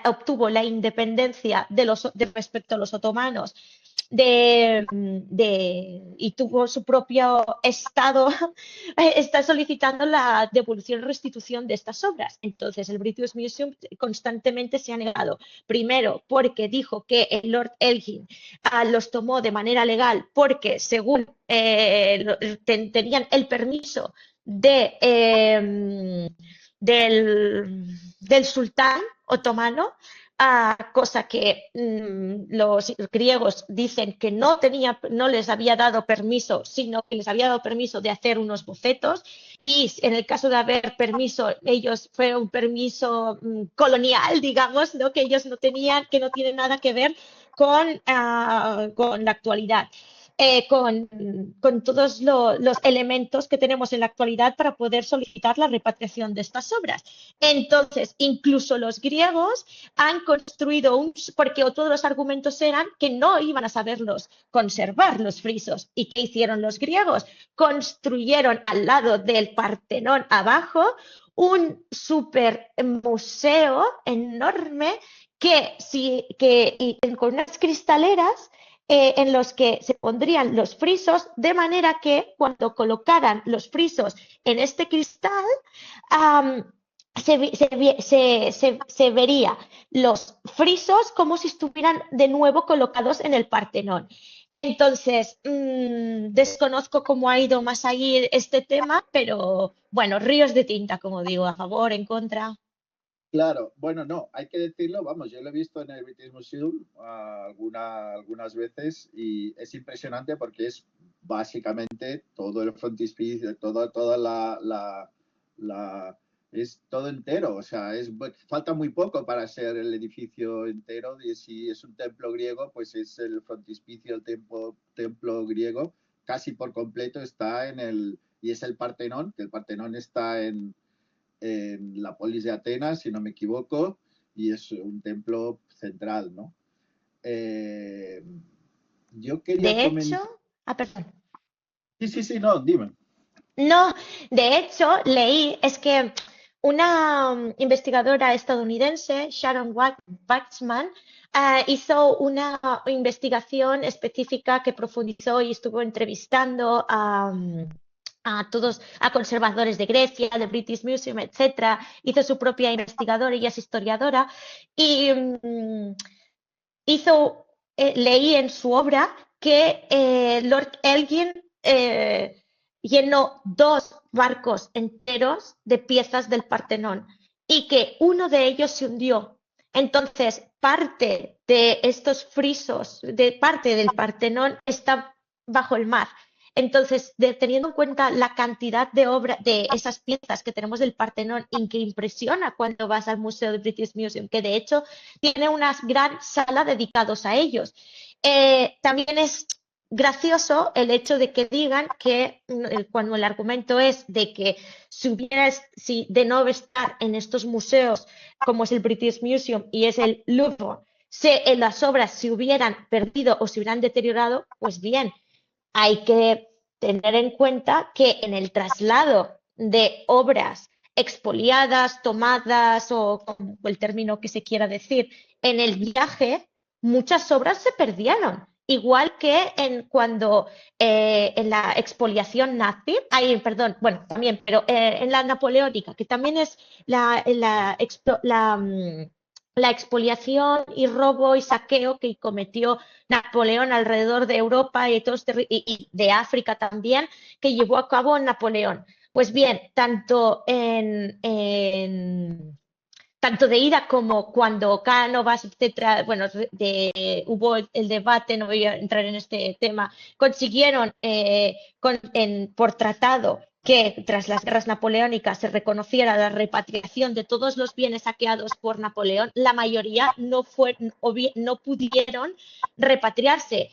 obtuvo la independencia respecto a los otomanos y tuvo su propio estado, está solicitando la devolución y restitución de estas obras. Entonces, el British Museum constantemente se ha negado. Primero, porque dijo que el Lord Elgin los tomó de manera legal porque, según tenían el permiso del sultán otomano, cosa que los griegos dicen que no les había dado permiso, sino que les había dado permiso de hacer unos bocetos, y en el caso de haber permiso, fue un permiso colonial, digamos, ¿no? Que ellos no tenían, que no tiene nada que ver con la actualidad. Con todos los elementos que tenemos en la actualidad para poder solicitar la repatriación de estas obras. Entonces, incluso los griegos han construido porque todos los argumentos eran que no iban a saberlos conservar los frisos. ¿Y qué hicieron los griegos? Construyeron al lado del Partenón abajo un super museo enorme con unas cristaleras en los que se pondrían los frisos, de manera que cuando colocaran los frisos en este cristal, se vería los frisos como si estuvieran de nuevo colocados en el Partenón. Entonces, desconozco cómo ha ido más ahí este tema, pero bueno, ríos de tinta, como digo, a favor, en contra. Claro, bueno, no, hay que decirlo, vamos, yo lo he visto en el British Museum algunas veces y es impresionante porque es básicamente todo el frontispicio, toda es todo entero, o sea, falta muy poco para ser el edificio entero, y si es un templo griego, pues es el frontispicio, el templo griego, casi por completo está y es el Partenón, que el Partenón está en la polis de Atenas, si no me equivoco, y es un templo central, ¿no? Yo quería comentar... perdón. Sí, no, dime. No, de hecho, es que una investigadora estadounidense, Sharon Waxman, hizo una investigación específica que profundizó y estuvo entrevistando a conservadores de Grecia, del British Museum, etcétera. Hizo su propia investigadora, ella es historiadora, y leí en su obra que Lord Elgin llenó 2 barcos enteros de piezas del Partenón y que uno de ellos se hundió. Entonces, parte de estos frisos, parte del Partenón está bajo el mar. Entonces, teniendo en cuenta la cantidad de esas piezas que tenemos del Partenón, y que impresiona cuando vas al Museo del British Museum, que de hecho tiene una gran sala dedicados a ellos. También es gracioso el hecho de que digan que cuando el argumento es de que de no estar en estos museos como es el British Museum y es el Louvre, las obras se hubieran perdido o se hubieran deteriorado, pues bien, hay que tener en cuenta que en el traslado de obras expoliadas, tomadas o como el término que se quiera decir, en el viaje, muchas obras se perdieron. Igual que cuando en la expoliación nazi, también, pero en la napoleónica, que también es la expoliación y robo y saqueo que cometió Napoleón alrededor de Europa y de África también, que llevó a cabo Napoleón. Pues bien, tanto de ida como cuando Cánovas, etcétera, bueno, hubo el debate, no voy a entrar en este tema, consiguieron por tratado que tras las guerras napoleónicas se reconociera la repatriación de todos los bienes saqueados por Napoleón, la mayoría no pudieron repatriarse,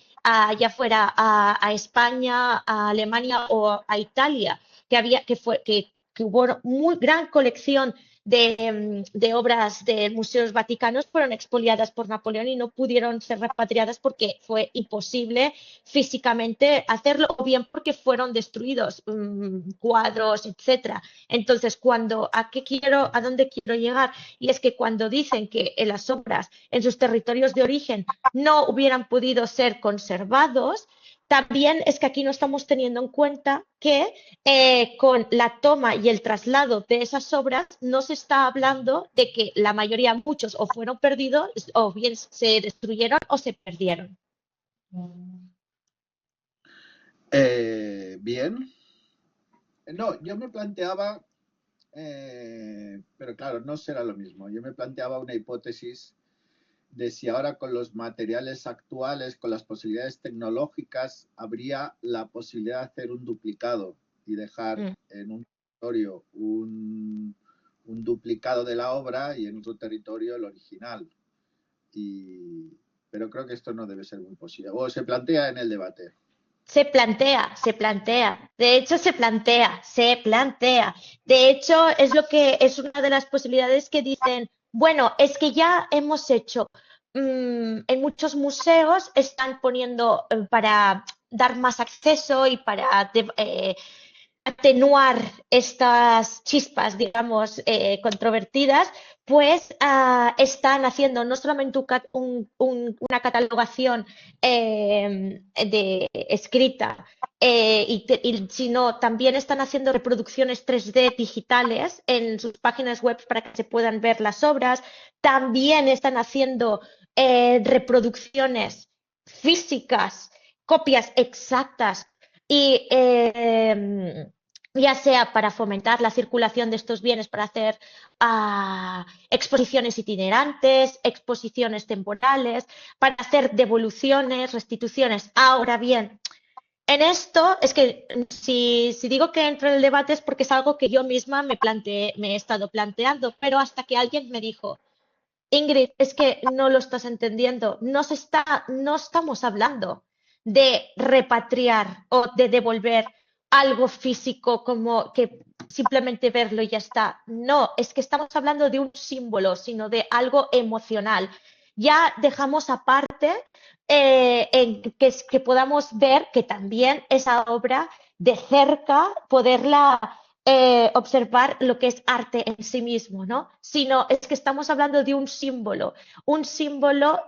ya fuera a España, a Alemania o a Italia, que hubo muy gran colección de obras de museos vaticanos fueron expoliadas por Napoleón y no pudieron ser repatriadas porque fue imposible físicamente hacerlo, o bien porque fueron destruidos cuadros, etcétera. Entonces, ¿a dónde quiero llegar? Y es que cuando dicen que las obras en sus territorios de origen no hubieran podido ser conservados, también es que aquí no estamos teniendo en cuenta que con la toma y el traslado de esas obras no se está hablando de que la mayoría, muchos, o fueron perdidos o bien se destruyeron o se perdieron. Bien. No, yo me planteaba, pero claro, no será lo mismo. Yo me planteaba una hipótesis de si ahora con los materiales actuales, con las posibilidades tecnológicas, habría la posibilidad de hacer un duplicado y dejar en un territorio un duplicado de la obra y en otro territorio el original. Pero creo que esto no debe ser muy posible. O se plantea en el debate. Se plantea. De hecho, se plantea. De hecho, es una de las posibilidades que dicen, bueno, es que ya hemos hecho, en muchos museos están poniendo para dar más acceso y para atenuar estas chispas, digamos, controvertidas, pues están haciendo no solamente una catalogación escrita, sino también están haciendo reproducciones 3D digitales en sus páginas web para que se puedan ver las obras. También están haciendo reproducciones físicas, copias exactas y ya sea para fomentar la circulación de estos bienes, para hacer exposiciones itinerantes, exposiciones temporales, para hacer devoluciones, restituciones. Ahora bien, en esto es que si digo que entro en el debate es porque es algo que yo misma me he estado planteando, pero hasta que alguien me dijo, Ingrid, es que no lo estás entendiendo, no estamos hablando de repatriar o de devolver algo físico como que simplemente verlo y ya está. No, es que estamos hablando de un símbolo, sino de algo emocional. Ya dejamos aparte que podamos ver que también esa obra de cerca, poderla observar lo que es arte en sí mismo, ¿no? Sino es que estamos hablando de un símbolo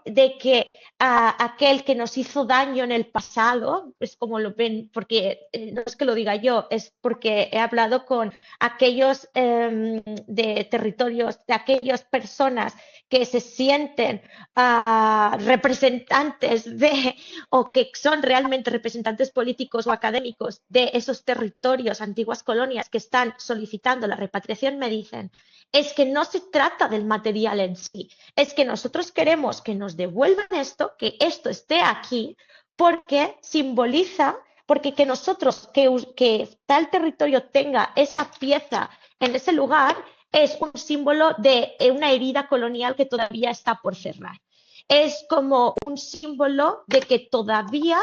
de que aquel que nos hizo daño en el pasado, es como lo ven, porque no es que lo diga yo, es porque he hablado con aquellos de territorios, de aquellas personas que se sienten representantes o que son realmente representantes políticos o académicos de esos territorios, antiguas colonias que están solicitando la repatriación, me dicen, es que no se trata del material en sí, es que nosotros queremos que nos devuelvan esto, que esto esté aquí, porque simboliza, porque que nosotros, que tal territorio tenga esa pieza en ese lugar, es un símbolo de una herida colonial que todavía está por cerrar. Es como un símbolo de que todavía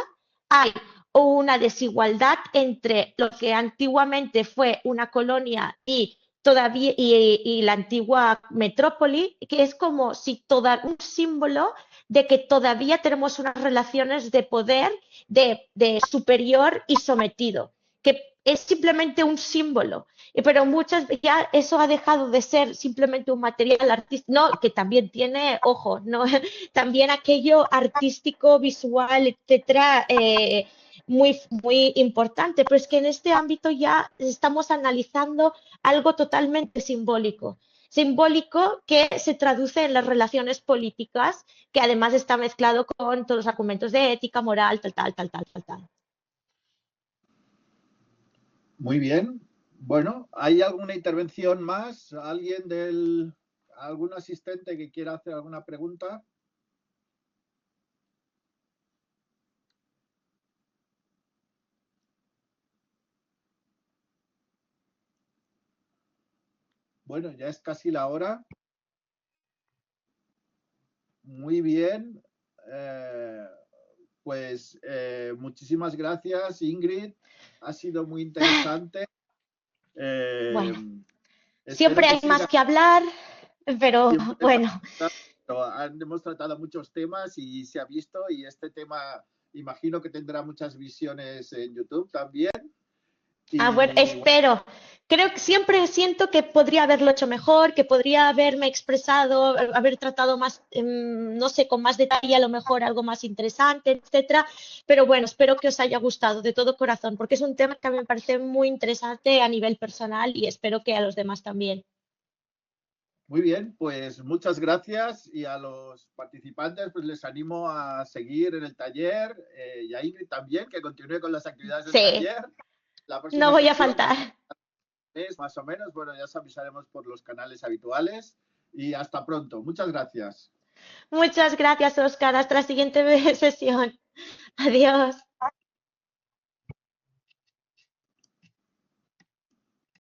hay una desigualdad entre lo que antiguamente fue una colonia y la antigua metrópoli, que es como si un símbolo de que todavía tenemos unas relaciones de poder de superior y sometido, que es simplemente un símbolo, pero ya eso ha dejado de ser simplemente un material artístico, no, que también tiene, ojo, no, también aquello artístico, visual, etcétera, muy, muy importante, pero es que en este ámbito ya estamos analizando algo totalmente simbólico. simbólico que se traduce en las relaciones políticas, que además está mezclado con todos los argumentos de ética, moral, tal, tal, tal, tal, tal, tal. Muy bien. Bueno, ¿hay alguna intervención más? ¿Algún asistente que quiera hacer alguna pregunta? Bueno, ya es casi la hora. Muy bien. Muchísimas gracias, Ingrid. Ha sido muy interesante. Bueno, Espero siempre que hay más siga. que hablar, pero Siempre bueno. hemos tratado muchos temas y se ha visto, y este tema imagino que tendrá muchas visiones en YouTube también. Bueno, espero. Creo que siempre siento que podría haberlo hecho mejor, que podría haberme expresado, haber tratado más, no sé, con más detalle, a lo mejor algo más interesante, etcétera. Pero bueno, espero que os haya gustado de todo corazón, porque es un tema que a mí me parece muy interesante a nivel personal y espero que a los demás también. Muy bien, pues muchas gracias, y a los participantes pues les animo a seguir en el taller, y a Ingrid también, que continúe con las actividades del Sí, taller. La no próxima voy a sesión faltar. es más o menos, bueno, ya os avisaremos por los canales habituales, y hasta pronto. Muchas gracias. Muchas gracias, Óscar. Hasta la siguiente sesión. Adiós.